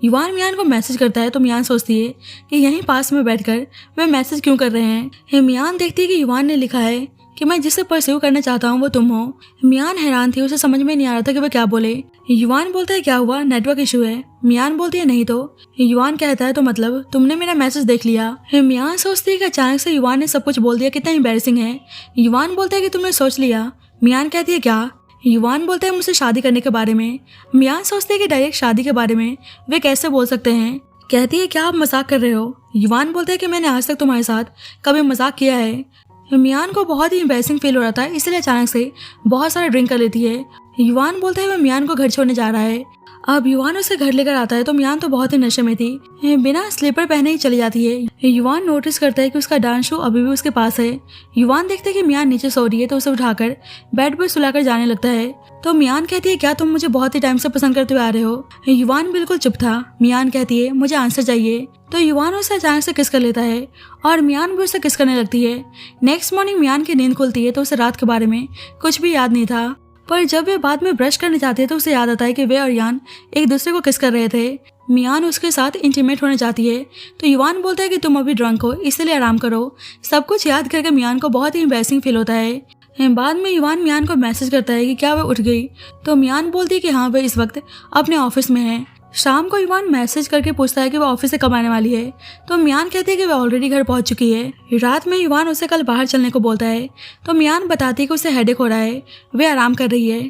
युवान मियान को मैसेज करता है, तो मियान सोचती है कि यहीं पास में बैठकर वे मैसेज क्यों कर रहे हैं। मियान देखती है कि युवान ने लिखा है कि मैं जिसे परस्यू करना चाहता हूँ वो तुम हो। मियान हैरान थी, उसे समझ में नहीं आ रहा था कि वह क्या बोले। युवान बोलता है क्या हुआ, नेटवर्क इशू है। मियान बोलती है नहीं तो। युवान कहता है तो मतलब तुमने मेरा मैसेज देख लिया। मियान सोचती है कि अचानक से युवान ने सब कुछ बोल दिया, कितना एम्बैरेसिंग है। युवान बोलता है कि तुमने सोच लिया। मियान कहती है क्या। युवान बोलता है मुझसे शादी करने के बारे में। मियान सोचती है कि डायरेक्ट शादी के बारे में वे कैसे बोल सकते हैं। कहती है क्या आप मजाक कर रहे हो। युवान बोलता है कि मैंने आज तक तुम्हारे साथ कभी मजाक किया है। मियान को बहुत ही एम्बैरेसिंग फील हो रहा था, इसलिए अचानक से बहुत सारा ड्रिंक कर लेती है। युवान बोलता है वह मियान को घर छोड़ने जा रहा है। अब युवान उसे घर लेकर आता है, तो मियान तो बहुत ही नशे में थी, बिना स्लीपर पहने ही चली जाती है। युवान नोटिस करता है कि उसका डांस शू अभी भी उसके पास है। युवान देखते है कि मियान नीचे सो रही है, तो उसे उठाकर बेड पर सुलाकर जाने लगता है। तो मियान कहती है क्या तुम मुझे बहुत ही टाइम से पसंद करते हुए आ रहे हो। युवान बिल्कुल चुप था। मियान कहती है मुझे आंसर चाहिए। तो युवान उसे अचानक से किस कर लेता है और मियान भी उसे किस करने लगती है। नेक्स्ट मॉर्निंग मियान की नींद खुलती है, तो उसे रात के बारे में कुछ भी याद नहीं था, पर जब वे बाद में ब्रश करने जाते हैं तो उसे याद आता है कि वे और यान एक दूसरे को किस कर रहे थे। मियान उसके साथ इंटीमेट होने जाती है, तो युवान बोलता है कि तुम अभी ड्रंक हो, इसलिए आराम करो। सब कुछ याद करके मियान को बहुत ही एम्बैरेसिंग फील होता है। बाद में युवान मियान को मैसेज करता है कि क्या वह उठ गई। तो मियान बोलती है कि हाँ, वह इस वक्त अपने ऑफिस में है। शाम को युवान मैसेज करके पूछता है कि वह ऑफिस से कब आने वाली है। तो मियान कहती है कि वह ऑलरेडी घर पहुंच चुकी है। रात में युवान उसे कल बाहर चलने को बोलता है, तो मियान बताती है कि उसे हेडेक हो रहा है, वे आराम कर रही है।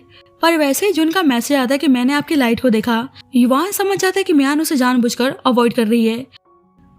पर वैसे ही जुन का मैसेज आता है कि मैंने आपकी लाइट को देखा। युवान समझ जाता है कि मियान उसे जानबूझकर अवॉइड कर रही है।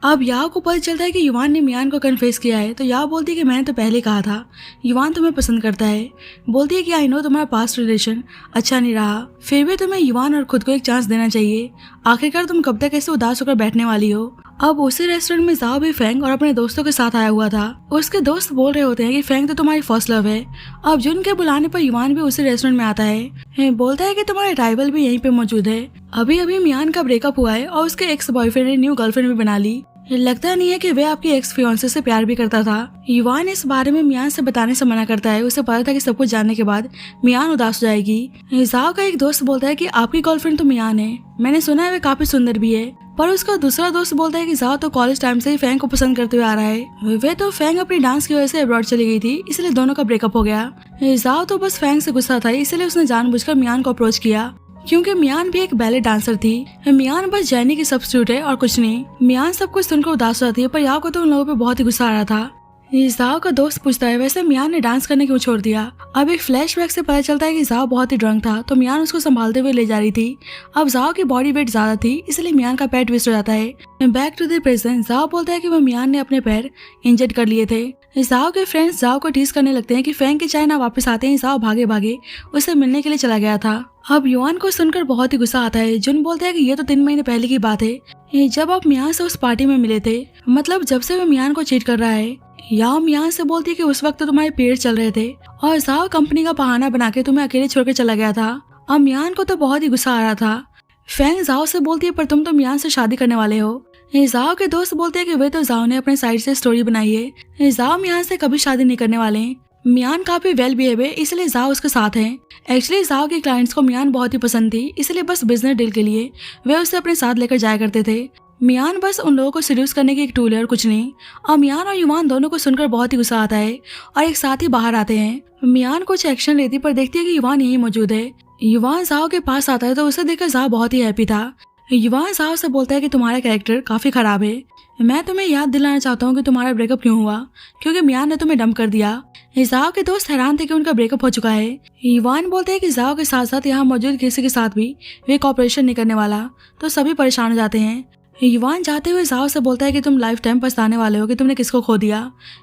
अब याओ को पता चलता है कि युवान ने मियान को कन्फेस किया है। तो याओ बोलती है कि मैंने तो पहले कहा था युवान तुम्हें पसंद करता है। बोलती है कि आई नो तुम्हारा पास्ट रिलेशन अच्छा नहीं रहा, फिर भी तुम्हें युवान और खुद को एक चांस देना चाहिए। आखिरकार तुम कब तक ऐसे उदास होकर बैठने वाली हो। अब उसी रेस्टोरेंट में जाओ भी फेंग और अपने दोस्तों के साथ आया हुआ था। उसके दोस्त बोल रहे होते हैं कि फेंग तो तुम्हारी फर्स्ट लव है। अब जुन के बुलाने पर युवान भी उसी रेस्टोरेंट में आता है। बोलता है कि तुम्हारे राइवल भी यहीं पे मौजूद है। अभी अभी मियान का ब्रेकअप हुआ है और उसके एक्स बॉयफ्रेंड ने न्यू गर्लफ्रेंड भी बना ली। लगता नहीं है कि वह आपकी एक्स फियांसे से प्यार भी करता था। युवान इस बारे में मियान से बताने से मना करता है। उसे पता था कि सब कुछ जानने के बाद मियान उदास हो जाएगी। जाओ का एक दोस्त बोलता है कि आपकी गर्लफ्रेंड तो मियान है, मैंने सुना है वह काफी सुंदर भी है। पर उसका दूसरा दोस्त बोलता है कि जाओ तो कॉलेज टाइम से ही फेंग को पसंद करते हुए आ रहा है। वे तो फेंग अपनी डांस की वजह से अब्रॉड चली गई थी, इसलिए दोनों का ब्रेकअप हो गया। जाओ तो बस फेंग से गुस्सा था, इसलिए उसने जानबूझकर मियान को अप्रोच किया, क्योंकि मियान भी एक बैले डांसर थी। मियान बस जैनी की सब्स्टिट्यूट है और कुछ नहीं। मियान सब कुछ सुनकर उदास हो जाती है, पर याओ को तो उन लोगों पे बहुत ही गुस्सा आ रहा था। जाओ का दोस्त पूछता है वैसे मियान ने डांस करने क्यों छोड़ दिया। अब एक फ्लैशबैक से पता चलता है कि जाओ बहुत ही ड्रंक था, तो मियान उसको संभालते हुए ले जा रही थी। अब जाओ की बॉडी वेट ज्यादा थी, इसलिए मियान का पैर ट्विस्ट हो जाता है। बैक टू द प्रेजेंट, जाओ बोलता है कि वह मियान ने अपने पैर इंजर्ड कर लिए थे। जाओ के फ्रेंड्स जाओ को टीज करने लगते हैं कि फेंग के चाइना वापस आते हैं। जाओ भागे भागे उससे मिलने के लिए चला गया था। अब युवान को सुनकर बहुत ही गुस्सा आता है। जुन बोलता है कि ये तो 3 महीने पहले की बात है, जब आप मियान से उस पार्टी में मिले थे, मतलब जब से वह मियान को चीट कर रहा है। याओ मियान से बोलती है कि उस वक्त तो तुम्हारे पेड़ चल रहे थे और जाओ कंपनी का बहाना बना के तुम्हें अकेले छोड़कर चला गया था। अब मियान को तो बहुत ही गुस्सा आ रहा था। फैंग जाओ से बोलती है पर तुम तो मियान से शादी करने वाले हो। जाओ के दोस्त बोलते हैं कि वे तो जाओ ने अपने साइड से स्टोरी बनाई है, जाओ मियान से कभी शादी नहीं करने वाले। मियान काफी वेल बिहेव है इसलिए जाओ उसके साथ है। एक्चुअली जाओ के क्लाइंट्स को मियान बहुत ही पसंद थी, इसलिए बस बिजनेस डील के लिए वे उसे अपने साथ लेकर जाया करते थे। मियान बस उन लोगों को सीड्यूस करने की एक टूल है और कुछ नहीं। और मियान और युवान दोनों को सुनकर बहुत ही गुस्सा आता है और एक साथ ही बाहर आते हैं। मियान कुछ एक्शन लेती पर देखती है कि युवान यही मौजूद है। युवान जाओ के पास आता है तो उसे देखकर जाओ बहुत ही हैप्पी था। युवान जाओ से बोलता है कि तुम्हारा कैरेक्टर काफी खराब है, मैं तुम्हें याद दिलाना चाहता हूँ कि तुम्हारा ब्रेकअप क्यों हुआ, क्योंकि मियान ने तुम्हें डंप कर दिया। जाओ के दोस्त हैरान थे कि उनका ब्रेकअप हो चुका है। युवान बोलते हैं कि जाओ के साथ साथ यहाँ मौजूद किसी के साथ भी वे कॉपरेशन नहीं करने वाला, तो सभी परेशान हो जाते हैं। युवान जाते हुए जाओ से बोलता है कि तुम लाइफ टाइम पछताने वाले हो कि तुमने किसको खो दिया।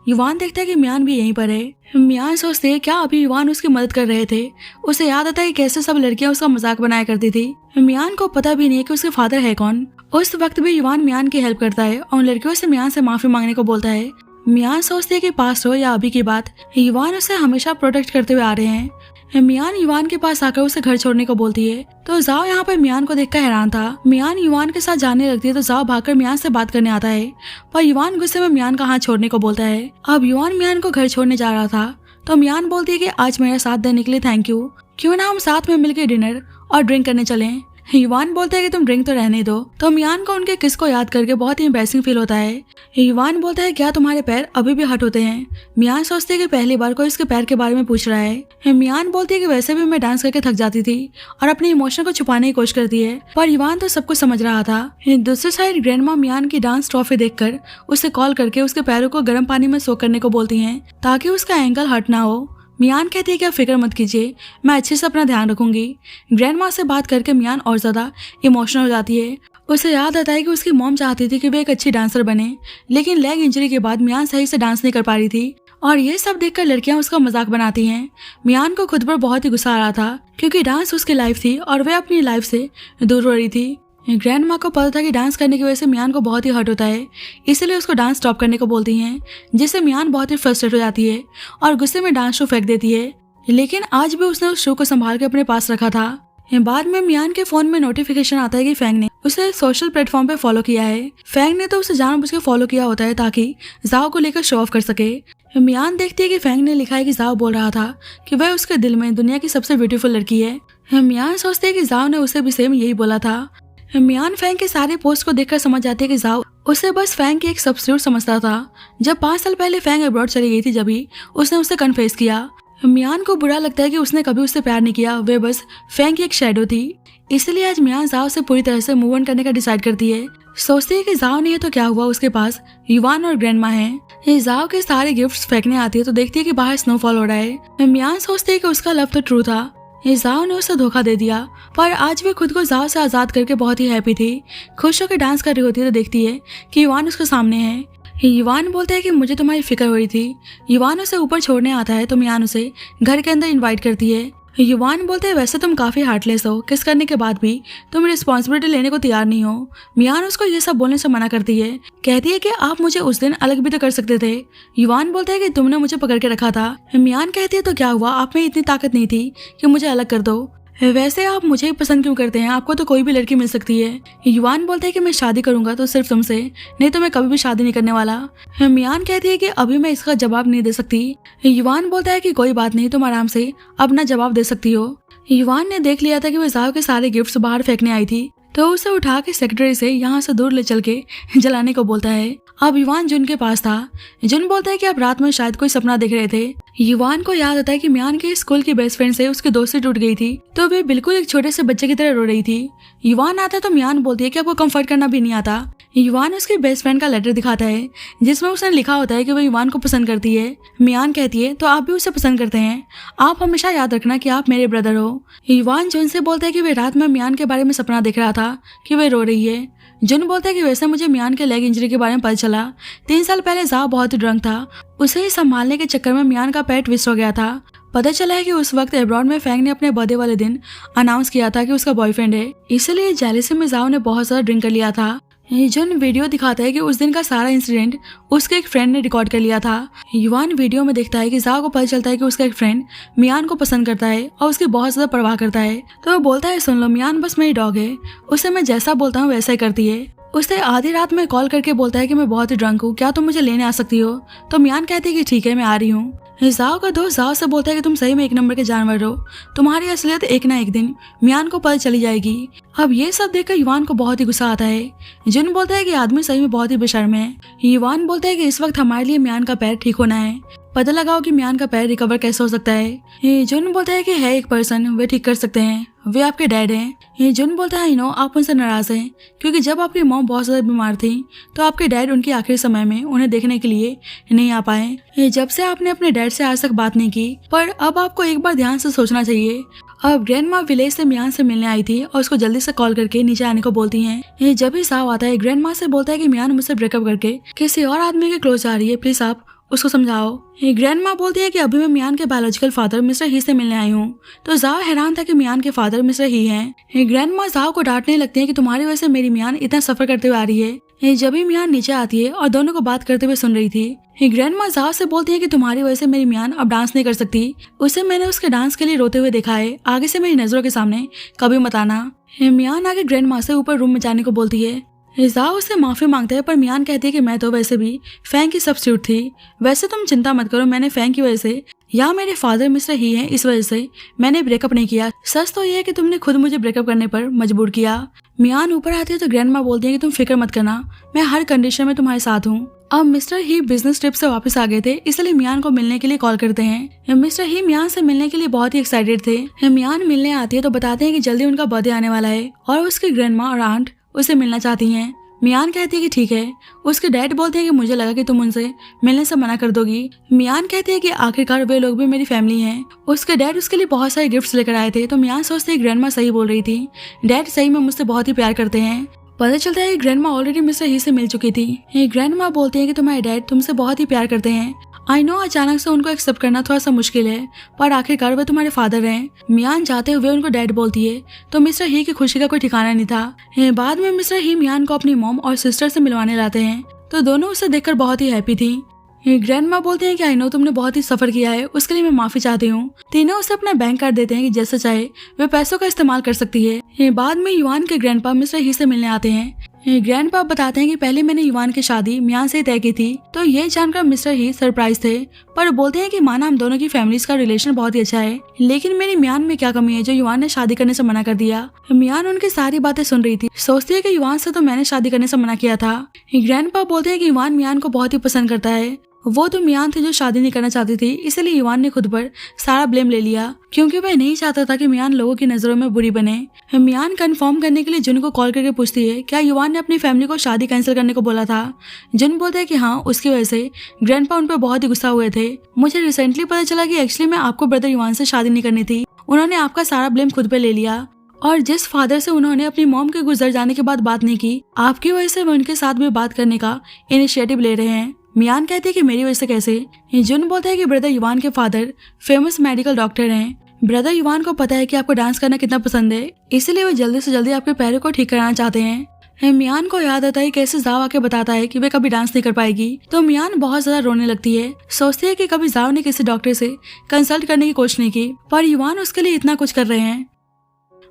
युवान देखता है कि मियान भी यहीं पर है। मियान सोचते है क्या अभी युवान उसकी मदद कर रहे थे। उसे याद आता है कि कैसे सब लड़कियां उसका मजाक बनाया करती थी। मियान को पता भी नहीं है कि उसके फादर है कौन। उस वक्त भी युवान मियान की हेल्प करता है और उन लड़कियों से मियान से माफी मांगने को बोलता है। मियान सोचते है कि पास्ट हो या अभी की बात, युवान उसे हमेशा प्रोटेक्ट करते हुए आ रहे हैं। मियान युवान के पास आकर उसे घर छोड़ने को बोलती है तो जाओ यहाँ पर मियान को देखकर हैरान था। मियान युवान के साथ जाने लगती है तो जाओ भागकर मियान से बात करने आता है, पर युवान गुस्से में मियान का हाथ छोड़ने को बोलता है। अब युवान मियान को घर छोड़ने जा रहा था तो मियान बोलती है कि आज मेरा साथ देने के लिए थैंक यू, क्यों ना हम साथ में मिलकर डिनर और ड्रिंक करने चलें। युवान बोलता है कि तुम ड्रिंक तो रहने दो, तो मियान को उनके किस को याद करके बहुत ही एम्बैरेसिंग फील होता है। युवान बोलता है क्या तुम्हारे पैर अभी भी हट होते हैं। मियान सोचते है कि पहली बार कोई इसके पैर के बारे में पूछ रहा है। मियान बोलती है कि वैसे भी मैं डांस करके थक जाती थी और अपने इमोशन को छुपाने की कोशिश करती है, पर युवान तो सब कुछ समझ रहा था। दूसरी साइड ग्रैंडमा मियान की डांस ट्रॉफी देखकर उसे कॉल करके उसके पैरों को गर्म पानी में सोक करने को बोलती है ताकि उसका एंकल हर्ट ना हो। मियान कहती है कि आप फिक्र मत कीजिए, मैं अच्छे से अपना ध्यान रखूंगी। ग्रैंडमा से बात करके मियान और ज्यादा इमोशनल हो जाती है। उसे याद आता है कि उसकी मॉम चाहती थी कि वे एक अच्छी डांसर बने, लेकिन लेग इंजरी के बाद मियान सही से डांस नहीं कर पा रही थी और ये सब देखकर लड़कियां उसका मजाक बनाती हैं। मियान को खुद पर बहुत ही गुस्सा आ रहा था क्योंकि डांस उसकी लाइफ थी और वे अपनी लाइफ से दूर हो रही थी। ग्रैंडमा को पता था कि डांस करने की वजह से मियान को बहुत ही हर्ट होता है, इसलिए उसको डांस स्टॉप करने को बोलती हैं, जिससे मियान बहुत ही फ्रस्ट्रेट हो जाती है और गुस्से में डांस शू फेंक देती है। लेकिन आज भी उसने उस शू को संभाल के अपने पास रखा था। बाद में मियान के फोन में नोटिफिकेशन आता है कि फैंग ने उसे सोशल प्लेटफॉर्म पे फॉलो किया है। फैंग ने तो उसे जानबूझ के फॉलो किया होता है ताकि जाओ को लेकर शो ऑफ कर सके। मियान देखती है कि फैंग ने लिखा है कि जाओ बोल रहा था कि वह उसके दिल में दुनिया की सबसे ब्यूटीफुल लड़की है। मियान सोचते है कि जाओ ने उसे भी सेम यही बोला था। मियान फैंग के सारे पोस्ट को देखकर समझ जाती है कि जाओ उसे बस फैंग की एक सब्स्टिट्यूट समझता था। जब 5 साल पहले फैंग अब्रॉड चली गई थी जब ही उसने उसे कन्फेस किया। मियान को बुरा लगता है कि उसने कभी उससे प्यार नहीं किया, वे बस फैंग की एक शैडो थी। इसलिए आज मियान जाओ से पूरी तरह से मूव ऑन करने का डिसाइड करती है। सोचती है कि जाओ नहीं है तो क्या हुआ, उसके पास युवान और ग्रैंडमा है। जाओ के सारे गिफ्ट्स फेंकने आती है तो देखती है कि बाहर स्नोफॉल हो रहा है। मियान सोचती है कि उसका लव तो ट्रू था, जाओ ने उसे धोखा दे दिया, पर आज वे खुद को जाओ से आजाद करके बहुत ही हैप्पी थी। खुश होकर डांस कर रही होती है तो देखती है कि युवान उसके सामने है। युवान बोलता है कि मुझे तुम्हारी फिक्र हो रही थी। युवान उसे ऊपर छोड़ने आता है तो मियान उसे घर के अंदर इनवाइट करती है। युवान बोलते हैं वैसे तुम काफी हार्टलेस हो, किस करने के बाद भी तुम रिस्पॉन्सिबिलिटी लेने को तैयार नहीं हो। मियान उसको ये सब बोलने से मना करती है, कहती है कि आप मुझे उस दिन अलग भी तो कर सकते थे। युवान बोलता है कि तुमने मुझे पकड़ के रखा था। मियान कहती है तो क्या हुआ, आप में इतनी ताकत नहीं थी कि मुझे अलग कर दो। वैसे आप मुझे ही पसंद क्यों करते हैं, आपको तो कोई भी लड़की मिल सकती है। युवान बोलता है कि मैं शादी करूंगा तो सिर्फ तुमसे, नहीं तो मैं कभी भी शादी नहीं करने वाला। मियान कहती है कि अभी मैं इसका जवाब नहीं दे सकती। युवान बोलता है कि कोई बात नहीं, तुम आराम से अपना जवाब दे सकती हो। युवान ने देख लिया था कि वह जाओ के सारे गिफ्ट्स बाहर फेंकने आई थी तो उसे उठा के सेक्रेटरी से यहाँ से दूर ले चल के जलाने को बोलता है। अब युवान जुन के पास था। जुन बोलता है कि आप रात में शायद कोई सपना देख रहे थे। युवान को याद आता है कि मियान के स्कूल की बेस्ट फ्रेंड से उसकी दोस्ती टूट गई थी तो वे बिल्कुल एक छोटे से बच्चे की तरह रो रही थी। युवान आता है तो मियान बोलती है कि आपको कंफर्ट करना भी नहीं आता। युवान उसकी बेस्ट फ्रेंड का लेटर दिखाता है जिसमें उसने लिखा होता है कि वो युवान को पसंद करती है। मियान कहती है तो आप भी उसे पसंद करते हैं, आप हमेशा याद रखना कि आप मेरे ब्रदर हो। युवान जुन से बोलता है कि वे रात में मियान के बारे में सपना देख रहा था कि वे रो रही है। जुन बोलता है कि वैसे मुझे मियान के लेग इंजरी के बारे में पता चला। 3 साल पहले जाओ बहुत ही ड्रंक था, उसे ही संभालने के चक्कर में मियान का पैर ट्विस्ट हो गया था। पता चला है कि उस वक्त अब्रॉड में फैंग ने अपने बर्थडे वाले दिन अनाउंस किया था कि उसका बॉयफ्रेंड है, इसलिए जेलसी में जाओ ने बहुत ज्यादा ड्रिंक कर लिया था। जुन वीडियो दिखाता है कि उस दिन का सारा इंसिडेंट उसके एक फ्रेंड ने रिकॉर्ड कर लिया था। युवान वीडियो में देखता है कि जाओ को पता चलता है कि उसका एक फ्रेंड मियान को पसंद करता है और उसकी बहुत ज्यादा परवाह करता है। तो वो बोलता है सुन लो, मियान बस मेरी डॉग है, उसे मैं जैसा बोलता हूँ वैसा ही करती है। उसे आधी रात में कॉल करके बोलता है कि मैं बहुत ही ड्रंक हूँ, क्या तुम मुझे लेने आ सकती हो? तो मियान कहती है कि ठीक है, मैं आ रही हूँ। जाओ का दोस्त जाओ से बोलता है कि तुम सही में एक नंबर के जानवर हो, तुम्हारी असलियत एक ना एक दिन मियान को पता चली जाएगी। अब ये सब देखकर युवान को बहुत ही गुस्सा आता है। जुन बोलता है कि आदमी सही में बहुत ही बेशर्म है। युवान बोलता है कि इस वक्त हमारे लिए मियान का पैर ठीक होना है, पता लगाओ कि मियान का पैर रिकवर कैसे हो सकता है। जुन बोलता है कि है एक पर्सन, वे ठीक कर सकते हैं, वे आपके डैड हैं। जुन बोलता है आई नो आप उनसे नाराज हैं, क्योंकि जब आपकी मॉम बहुत ज्यादा बीमार थी तो आपके डैड उनके आखिरी समय में उन्हें देखने के लिए नहीं आ पाए। जब से आपने अपने डैड से आज तक बात नहीं की, पर अब आपको एक बार ध्यान से सोचना चाहिए। अब ग्रैंड माँ विलेज से मियान से मिलने आई थी और उसको जल्दी से कॉल करके नीचे आने को बोलती हैं। जब भी साव आता है ग्रैंड माँ से बोलता है कि मियान मुझसे ब्रेकअप करके किसी और आदमी के क्लोज जा रही है, प्लीज आप उसको समझाओ। ग्रैंड माँ बोलती है कि अभी मैं मियान के बायोलॉजिकल फादर मिस्टर ही से मिलने आई हूँ। तो जाओ हैरान था कि मियान के फादर मिस्टर ही हैं। ग्रैंड माँ जाओ को डांटने लगती है कि तुम्हारी वजह से मेरी मियान इतना सफर करते हुए आ रही है। जब भी मियान नीचे आती है और दोनों को बात करते हुए सुन रही थी, ग्रैंड माँ जाओ से बोलती है कि तुम्हारी वजह से मेरी मियान अब डांस नहीं कर सकती, उसे मैंने उसके डांस के लिए रोते हुए देखा है, आगे से मेरी नजरों के सामने कभी मत आना। मियान आगे ग्रैंड माँ से ऊपर रूम में जाने को बोलती है। जाओ उससे माफी मांगता है, पर मियान कहती है कि मैं तो वैसे भी फैंग की सब्स्टिट्यूट थी, वैसे तुम चिंता मत करो, मैंने फैंग की वजह से या मेरे फादर मिस्टर ही हैं इस वजह से मैंने ब्रेकअप नहीं किया, सच तो ये है कि तुमने खुद मुझे ब्रेकअप करने पर मजबूर किया। मियान ऊपर आती है तो ग्रैंड माँ बोलती है कि तुम फिक्र मत करना, मैं हर कंडीशन में तुम्हारे साथ हूँ। अब मिस्टर ही बिजनेस ट्रिप से वापस आ गए थे, इसलिए मियान को मिलने के लिए कॉल करते हैं। मिस्टर ही मियान से मिलने के लिए बहुत ही एक्साइटेड थे। मियान मिलने आती है तो बताते हैं कि जल्दी उनका बर्थडे आने वाला है और उसकी ग्रैंड माँ और आंट उसे मिलना चाहती हैं। मियान कहती है कि ठीक है। उसके डैड बोलते हैं कि मुझे लगा कि तुम उनसे मिलने से मना कर दोगी। मियान कहती है कि आखिरकार वे लोग भी मेरी फैमिली हैं। उसके डैड उसके लिए बहुत सारे गिफ्ट्स लेकर आए थे, तो मियान सोचते हैं ग्रैंड माँ सही बोल रही थी, डैड सही में मुझसे बहुत ही प्यार करते हैं। पता चलता है कि ग्रैंड माँ ऑलरेडी मिस्टर ही से मिल चुकी थी। ग्रैंड माँ बोलती है कि तुम्हारे डैड तुमसे बहुत ही प्यार करते हैं। आई नो अचानक से उनको एक्सेप्ट करना थोड़ा सा मुश्किल है, पर आखिरकार वे तुम्हारे फादर हैं। मियान जाते हुए उनको डैड बोलती है, तो मिस्टर ही की खुशी का कोई ठिकाना नहीं था। बाद में मिस्टर ही मियान को अपनी मॉम और सिस्टर से मिलवाने लाते हैं, तो दोनों उसे देखकर बहुत ही हैप्पी थी। ग्रैंड माँ बोलते हैं कि आई नो तुमने बहुत ही सफर किया है, उसके लिए मैं माफी चाहती हूँ। तीनों उसे अपना बैंक कार्ड देते हैं कि जैसे चाहे वे पैसों का इस्तेमाल कर सकती है। बाद में युवान के ग्रैंडपा मिस्टर ही से मिलने आते हैं। ग्रैंडपा बताते हैं कि पहले मैंने युवान की शादी मियान से तय की थी, तो ये जानकर मिस्टर ही सरप्राइज थे, पर बोलते हैं कि माना हम दोनों की फैमिलीज का रिलेशन बहुत ही अच्छा है, लेकिन मेरी मियान में क्या कमी है जो युवान ने शादी करने से मना कर दिया। मियान उनकी सारी बातें सुन रही थी, सोचती है कि युवान से तो मैंने शादी करने से मना किया था। ग्रैंडपा बोलते हैं कि युवान मियान को बहुत ही पसंद करता है, वो तो मियान थी जो शादी नहीं करना चाहती थी, इसलिए युवान ने खुद पर सारा ब्लेम ले लिया, क्योंकि वह नहीं चाहता था कि मियान लोगों की नजरों में बुरी बने। मियान कंफर्म करने के लिए जुन को कॉल करके पूछती है क्या युवान ने अपनी फैमिली को शादी कैंसिल करने को बोला था। जुन बोलते हैं कि हाँ, उसकी वजह से ग्रैंडपा उन पर बहुत ही गुस्सा हुए थे। मुझे रिसेंटली पता चला कि एक्चुअली मैं आपको ब्रदर युवान से शादी नहीं करनी थी, उन्होंने आपका सारा ब्लेम खुद पे ले लिया, और जिस फादर से उन्होंने अपनी मॉम के गुजर जाने के बाद बात नहीं की, आपकी वजह से वे उनके साथ भी बात करने का इनिशिएटिव ले रहे हैं। मियान कहती है कि मेरी वजह से कैसे। जुन बोलता है कि ब्रदर युवान के फादर फेमस मेडिकल डॉक्टर हैं। ब्रदर युवान को पता है कि आपको डांस करना कितना पसंद है, इसलिए वो जल्दी से जल्दी आपके पैरों को ठीक कराना चाहते हैं। मियान को याद आता है कैसे जाव आके बताता है कि वे कभी डांस नहीं कर पाएगी, तो मियान बहुत ज्यादा रोने लगती है, सोचती है कि कभी जाव ने किसी डॉक्टर से कंसल्ट करने की कोशिश नहीं की, पर युवान उसके लिए इतना कुछ कर रहे हैं।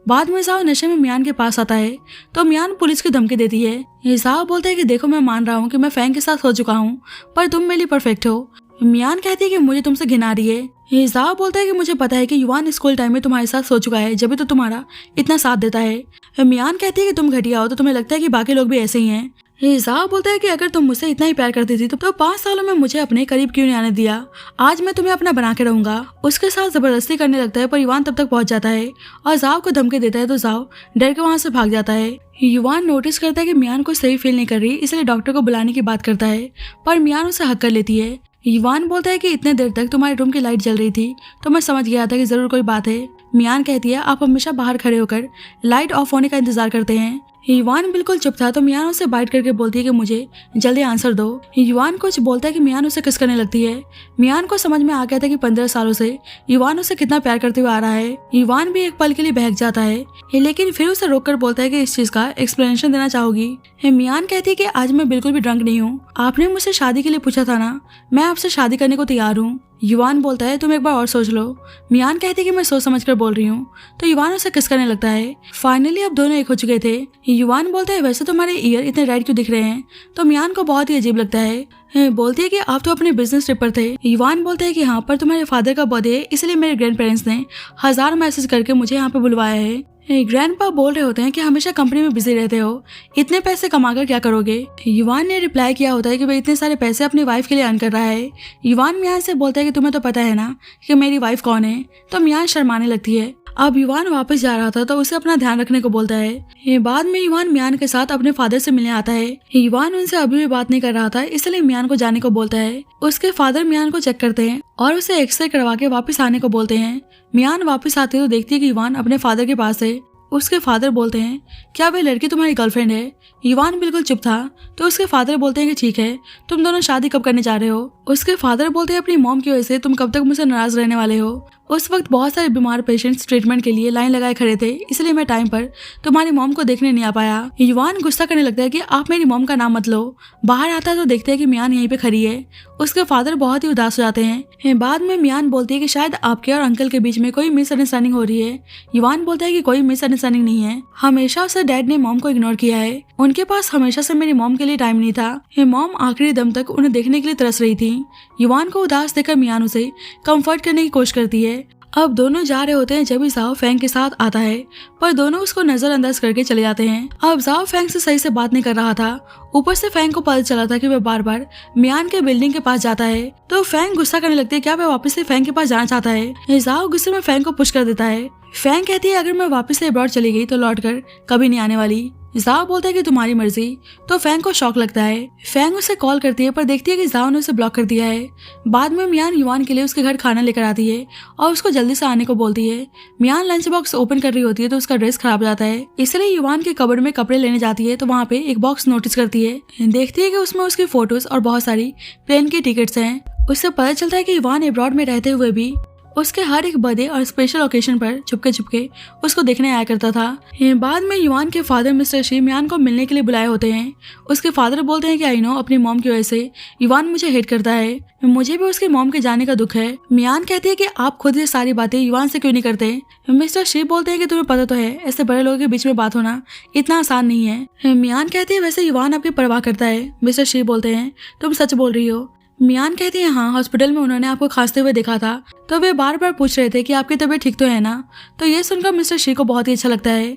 बाद में जाव नशे में मियान के पास आता है, तो मियान पुलिस की धमकी देती है। जाव बोलता है कि देखो मैं मान रहा हूँ कि मैं फैंग के साथ हो चुका हूँ, पर तुम मेरे लिए परफेक्ट हो। मियान कहती है कि मुझे तुमसे घिन आ रही है। जाव बोलता है कि मुझे पता है कि युवान स्कूल टाइम में तुम्हारे साथ सो चुका है, जब भी तो तुम्हारा इतना साथ देता है। मियान कहती है कि तुम घटिया हो, तो तुम्हें लगता है कि बाकी लोग भी ऐसे ही हैं। जाव बोलता है कि अगर तुम मुझसे इतना ही प्यार करती थी तो 5 सालों में मुझे अपने करीब क्यों नहीं आने दिया, आज मैं तुम्हें अपना बना के रहूंगा। उसके साथ जबरदस्ती करने लगता है, पर युवान तब तक पहुंच जाता है और जाव को धमकी देता है, तो जाव डर के वहां से भाग जाता है। युवान नोटिस करता है कि मियान को सही फील नहीं कर रही, इसलिए डॉक्टर को बुलाने की बात करता है, पर मियान उसे हक कर लेती है। युवान बोलता है कि इतने देर तक तुम्हारे रूम की लाइट जल रही थी, तो मैं समझ गया था कि जरूर कोई बात है। मियान कहती है आप हमेशा बाहर खड़े होकर लाइट ऑफ होने का इंतजार करते हैं। युवान बिल्कुल चुप था तो मियान उसे बाइट करके बोलती है कि मुझे जल्दी आंसर दो। युवान कुछ बोलता है कि मियान उसे किस करने लगती है। मियान को समझ में आ गया था कि 15 सालों से युवान उसे कितना प्यार करते हुए आ रहा है। युवान भी एक पल के लिए बहक जाता है, लेकिन फिर उसे रोककर बोलता है कि इस चीज का एक्सप्लेनेशन देना चाहोगी। मियान कहती है कि आज मैं बिल्कुल भी ड्रंक नहीं हूँ, आपने मुझसे शादी के लिए पूछा था ना, मैं आपसे शादी करने को तैयार हूँ। युवान बोलता है तुम एक बार और सोच लो। मियान कहती है कि मैं सोच समझ कर बोल रही हूँ, तो युवान उसे किस करने लगता है। फाइनली अब दोनों एक हो चुके थे। युवान बोलता है वैसे तुम्हारे ईयर इतने रेड क्यों दिख रहे हैं, तो मियान को बहुत ही अजीब लगता है। बोलती है कि आप तो अपने बिजनेस ट्रिप पर थे। युवान बोलता है कि हाँ, पर तुम्हारे फादर का बर्थडे है, इसलिए मेरे ग्रैंड पेरेंट्स ने 1000 मैसेज करके मुझे यहाँ पे बुलवाया है। ग्रैंडपा बोल रहे होते हैं कि हमेशा कंपनी में बिजी रहते हो, इतने पैसे कमाकर क्या करोगे। युवान ने रिप्लाई किया होता है कि वह इतने सारे पैसे अपनी वाइफ के लिए अर्न कर रहा है। युवान मियान से बोलता है कि तुम्हें तो पता है ना कि मेरी वाइफ कौन है, तो मियान शर्माने लगती है। अब युवान वापस जा रहा था तो उसे अपना ध्यान रखने को बोलता है। बाद में युवान मियान के साथ अपने फादर से मिलने आता है। युवान उनसे अभी भी बात नहीं कर रहा था, इसलिए मियान को जाने को बोलता है। उसके फादर मियान को चेक करते हैं और उसे एक्सरे करवा के वापस आने को बोलते हैं। मियान वापस आते तो देखती है कि युवान अपने फादर के पास है। उसके फादर बोलते हैं क्या वह लड़की तुम्हारी गर्लफ्रेंड है। युवान बिल्कुल चुप था तो उसके फादर बोलते हैं कि ठीक है, तुम दोनों शादी कब करने जा रहे हो। उसके फादर बोलते हैं अपनी मॉम की वजह से तुम कब तक मुझसे नाराज रहने वाले हो। उस वक्त बहुत सारे बीमार पेशेंट्स ट्रीटमेंट के लिए लाइन लगाए खड़े थे, इसलिए मैं टाइम पर तुम्हारी मॉम को देखने नहीं आ पाया। युवान गुस्सा करने लगता है कि आप मेरी मॉम का नाम मत लो। बाहर आता है तो देखते हैं कि मियान यहीं पे खड़ी है। उसके फादर बहुत ही उदास हो जाते हैं। बाद में मियान बोलती है कि शायद आपके और अंकल के बीच में कोई मिसअंडरस्टैंडिंग हो रही है। युवान बोलता है कि कोई मिसअंडरस्टैंडिंग नहीं है, हमेशा से डैड ने मॉम को इग्नोर किया है, उनके पास हमेशा से मेरी मॉम के लिए टाइम नहीं था। मॉम आखिरी दम तक उन्हें देखने के लिए तरस रही थी। युवान को उदास देखकर मियान उसे कंफर्ट करने की कोशिश करती है। अब दोनों जा रहे होते हैं जब जाओ फैंग के साथ आता है, पर दोनों उसको नजरअंदाज करके चले जाते हैं। अब जाओ फैंग से सही से बात नहीं कर रहा था, ऊपर से फैंग को पता चला था कि वह बार बार मियान के बिल्डिंग के पास जाता है, तो फैंग गुस्सा करने लगती है क्या वह वापस से फैंग के पास जाना चाहता है। जाओ गुस्से में फैंग को पुश कर देता है। फैंग कहती है अगर मैं वापस से अब्रॉड चली गई तो लौट कर कभी नहीं आने वाली। जाओ बोलता है कि तुम्हारी मर्जी, तो फैंग को शॉक लगता है। फैंग उसे कॉल करती है पर देखती है कि जाओ ने उसे ब्लॉक कर दिया है। बाद में मियान युवान के लिए उसके घर खाना लेकर आती है और उसको जल्दी से आने को बोलती है। मियान लंच बॉक्स ओपन कर रही होती है तो उसका ड्रेस खराब हो जाता है, इसलिए युवान के कबर्ड में कपड़े लेने जाती है तो वहाँ पे एक बॉक्स नोटिस करती है। देखती है कि उसमें उसकी फोटोज और बहुत सारी प्लेन की टिकट्स हैं। उससे पता चलता है कि युवान अब्रॉड में रहते हुए भी उसके हर एक बर्थडे और स्पेशल ओकेजन पर चुपके चुपके उसको देखने आया करता था। बाद में युवान के फादर मिस्टर शी मियान को मिलने के लिए बुलाए होते हैं। उसके फादर बोलते हैं कि आई नो अपनी मॉम की वजह से युवान मुझे हेट करता है, मुझे भी उसकी मॉम के जाने का दुख है। मियान कहती है कि आप खुद ये सारी बातें युवान से क्यों नहीं करते। मिस्टर शी बोलते हैं कि तुम्हें पता तो है ऐसे बड़े लोगों के बीच में बात होना इतना आसान नहीं है। मियान कहती है वैसे युवान आपकी परवाह करता है। मिस्टर शी बोलते हैं तुम सच बोल रही हो। मियान कहती है हाँ, हॉस्पिटल में उन्होंने आपको खांसते हुए देखा था, तो वे बार बार पूछ रहे थे कि आपकी तबीयत ठीक तो है ना। तो ये सुनकर मिस्टर शी को बहुत ही अच्छा लगता है।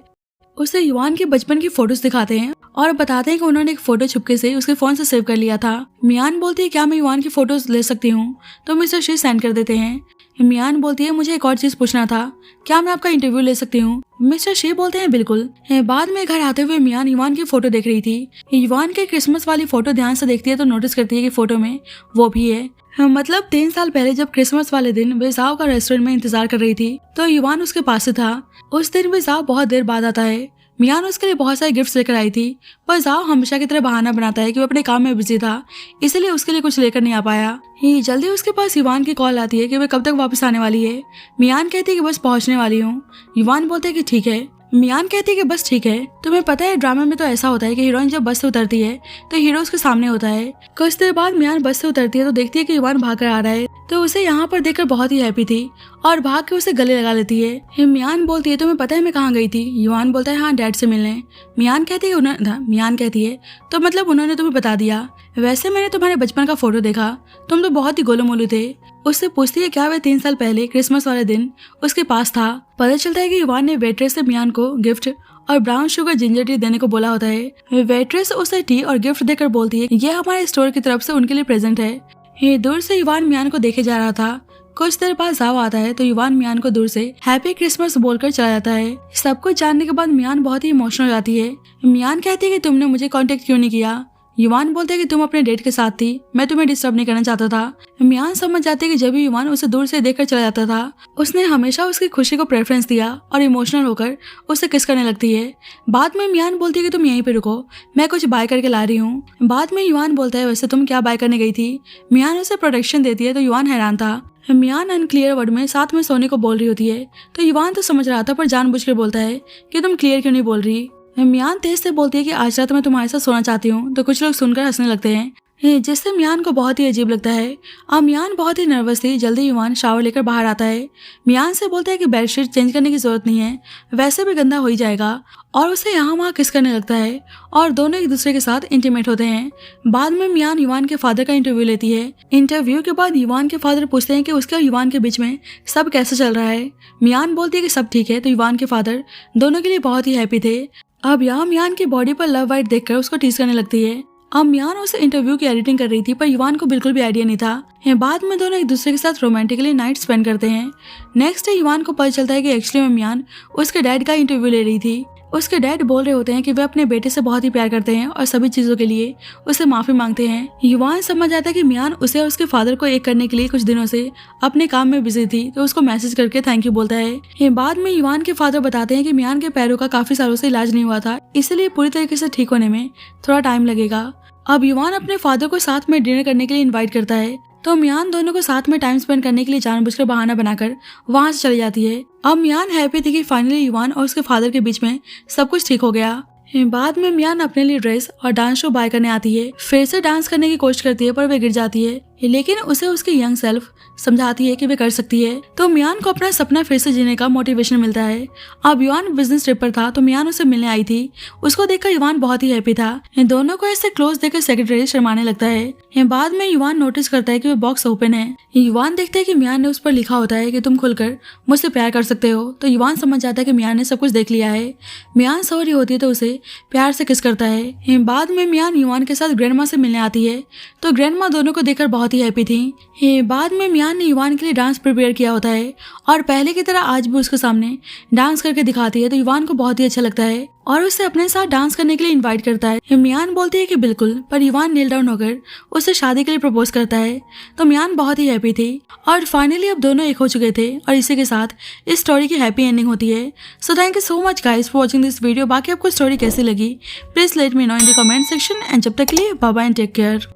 उसे युवान के बचपन की फोटोज दिखाते हैं और बताते हैं कि उन्होंने एक फोटो चुपके से उसके फोन से सेव कर लिया था। मियान बोलती है क्या मैं युवान की फोटोज ले सकती हूँ, तो मिस्टर शी सेंड कर देते हैं। मियान बोलती है मुझे एक और चीज पूछना था, क्या मैं आपका इंटरव्यू ले सकती हूँ। मिस्टर शी बोलते हैं बिल्कुल। बाद में घर आते हुए मियान युवान की फोटो देख रही थी। युवान की क्रिसमस वाली फोटो ध्यान से देखती है तो नोटिस करती है कि फोटो में वो भी है। मतलब 3 साल पहले जब क्रिसमस वाले दिन वे जाओ का रेस्टोरेंट में इंतजार कर रही थी तो युवान उसके पास से था। उस दिन वे जाओ बहुत देर बाद आता है। मियान उसके लिए बहुत सारे गिफ्ट्स लेकर आई थी, पर जाओ हमेशा की तरह बहाना बनाता है कि वो अपने काम में बिजी था, इसलिए उसके लिए कुछ लेकर नहीं आ पाया। जल्दी उसके पास युवान की कॉल आती है कि वे कब तक वापस आने वाली है। मियान कहती है कि बस पहुंचने वाली हूँ। युवान बोलते है कि ठीक है। मियान कहती है कि बस ठीक है। तुम्हें पता है ड्रामा में तो ऐसा होता है कि हीरोइन जब बस से उतरती है तो हीरो उसके सामने होता है। कुछ देर बाद मियान बस से उतरती है तो देखती है कि युवान भाग कर आ रहा है, तो उसे यहाँ पर देखकर बहुत ही हैप्पी थी और भाग के उसे गले लगा लेती है। मियान बोलती है तुम्हें पता है मैं कहाँ गई थी। युवान बोलता है हाँ, डैड से मिलने। मियान कहती है तो मतलब उन्होंने तुम्हें बता दिया। वैसे मैंने तुम्हारे बचपन का फोटो देखा, तुम तो बहुत ही गोलू मोलू थे। उससे पूछती है क्या वह 3 साल पहले क्रिसमस वाले दिन उसके पास था। पता चलता है कि युवान ने वेट्रेस से मियान को गिफ्ट और ब्राउन शुगर जिंजर टी देने को बोला होता है। वेट्रेस उसे टी और गिफ्ट देकर बोलती है ये हमारे स्टोर की तरफ से उनके लिए प्रेजेंट है। दूर से युवान मियान को देखे जा रहा था। कुछ देर बाद जाओ आता है तो युवान मियान को दूर से हैप्पी क्रिसमस बोलकर चला जाता है। सब कुछ जानने के बाद मियान बहुत ही इमोशनल हो जाती है। मियान कहती है कि तुमने मुझे कांटेक्ट क्यों नहीं किया। युवान बोलता है कि तुम अपने डेट के साथ थी, मैं तुम्हें डिस्टर्ब नहीं करना चाहता था। मियान समझ जाते हैं कि जब भी युवान उसे दूर से देखकर चला जाता था, उसने हमेशा उसकी खुशी को प्रेफरेंस दिया और इमोशनल होकर उसे किस करने लगती है। बाद में मियान बोलती है कि तुम यहीं पे रुको, मैं कुछ बाय करके ला रही हूँ। बाद में युवान बोलता है वैसे तुम क्या बाय करने गई थी। मियान उसे प्रोटेक्शन देती है तो युवान हैरान था। मियान अनक्लियर वर्ड में साथ में सोने को बोल रही होती है तो युवान तो समझ रहा था पर जानबूझकर बोलता है कि तुम क्लियर क्यों नहीं बोल रही। मियान तेज से बोलती है कि आज रात मैं तुम्हारे साथ सोना चाहती हूँ तो कुछ लोग सुनकर हंसने लगते हैं जिससे मियान को बहुत ही अजीब लगता है। अब मियान बहुत ही नर्वस थी। जल्दी युवान शावर लेकर बाहर आता है। मियान से बोलता है कि बेडशीट चेंज करने की जरूरत नहीं है, वैसे भी गंदा हो ही जाएगा और उसे यहाँ वहाँ किस करने लगता है और दोनों एक दूसरे के साथ इंटीमेट होते हैं। बाद में मियान युवान के फादर का इंटरव्यू लेती है। इंटरव्यू के बाद युवान के फादर पूछते हैं कि उसके और युवान के बीच में सब कैसे चल रहा है। मियान बोलती है कि सब ठीक है तो युवान के फादर दोनों के लिए बहुत ही हैप्पी थे। अब यहाँ मियान की बॉडी पर लव वाइट देखकर उसको टीज करने लगती है। अब मियान उस इंटरव्यू की एडिटिंग कर रही थी पर युवान को बिल्कुल भी आइडिया नहीं था। बाद में दोनों एक दूसरे के साथ रोमांटिकली नाइट स्पेंड करते हैं। नेक्स्ट डे युवान को पता चलता है कि एक्चुअली में मियान उसके डैड का इंटरव्यू ले रही थी। उसके डैड बोल रहे होते हैं कि वे अपने बेटे से बहुत ही प्यार करते हैं और सभी चीजों के लिए उससे माफी मांगते हैं। युवान समझ आता है कि मियान उसे और उसके फादर को एक करने के लिए कुछ दिनों से अपने काम में बिजी थी तो उसको मैसेज करके थैंक यू बोलता है। बाद में युवान के फादर बताते हैं कि मियान के पैरों का काफी सालों से इलाज नहीं हुआ था, इसलिए पूरी तरीके से ठीक होने में थोड़ा टाइम लगेगा। अब युवान अपने फादर को साथ में डिनर करने के लिए इनवाइट करता है तो मियान दोनों को साथ में टाइम स्पेंड करने के लिए जानबूझकर बहाना बनाकर वहां से चली जाती है। अब मियान हैप्पी थी कि फाइनली युवान और उसके फादर के बीच में सब कुछ ठीक हो गया। बाद में मियान अपने लिए ड्रेस और डांस शो बाय करने आती है। फिर से डांस करने की कोशिश करती है पर वे गिर जाती है, लेकिन उसे उसकी यंग सेल्फ समझाती है कि वे कर सकती है तो मियान को अपना सपना फिर से जीने का मोटिवेशन मिलता है। अब युवान बिजनेस ट्रिप पर था तो मियान उसे मिलने आई थी। उसको देखकर युवान बहुत ही हैप्पी था। इन दोनों को ऐसे क्लोज देखकर सेक्रेटरी शर्माने लगता है। बाद में युवान नोटिस करता है कि वो बॉक्स ओपन है। युवान देखता है कि मियान ने उस पर लिखा होता है कि तुम खुलकर मुझसे प्यार कर सकते हो तो युवान समझ जाता है कि मियान ने सब कुछ देख लिया है। मियान सॉरी होती है तो उसे प्यार से किस करता है। बाद में मियान युवान के साथ ग्रैंडमा से मिलने आती है तो ग्रैंडमा दोनों को देखकर बहुत ही हैप्पी थी। बाद में मियान ने युवान के लिए डांस प्रिपेयर किया होता है और पहले की तरह आज भी उसके सामने डांस करके दिखाती है तो युवान को बहुत ही अच्छा लगता है और उसे अपने साथ डांस करने के लिए इनवाइट करता है। मियान बोलती है कि बिल्कुल, पर युवान नील डाउन होकर उसे शादी के लिए प्रपोज करता है तो मियान बहुत ही हैप्पी थी और फाइनली अब दोनों एक हो चुके थे और इसी के साथ इस स्टोरी की हैप्पी एंडिंग होती है। So thank you so much guys for watching this video. बाकी आपको स्टोरी कैसी लगी please let me know in the comment section and जब तक के लिए bye bye and take care.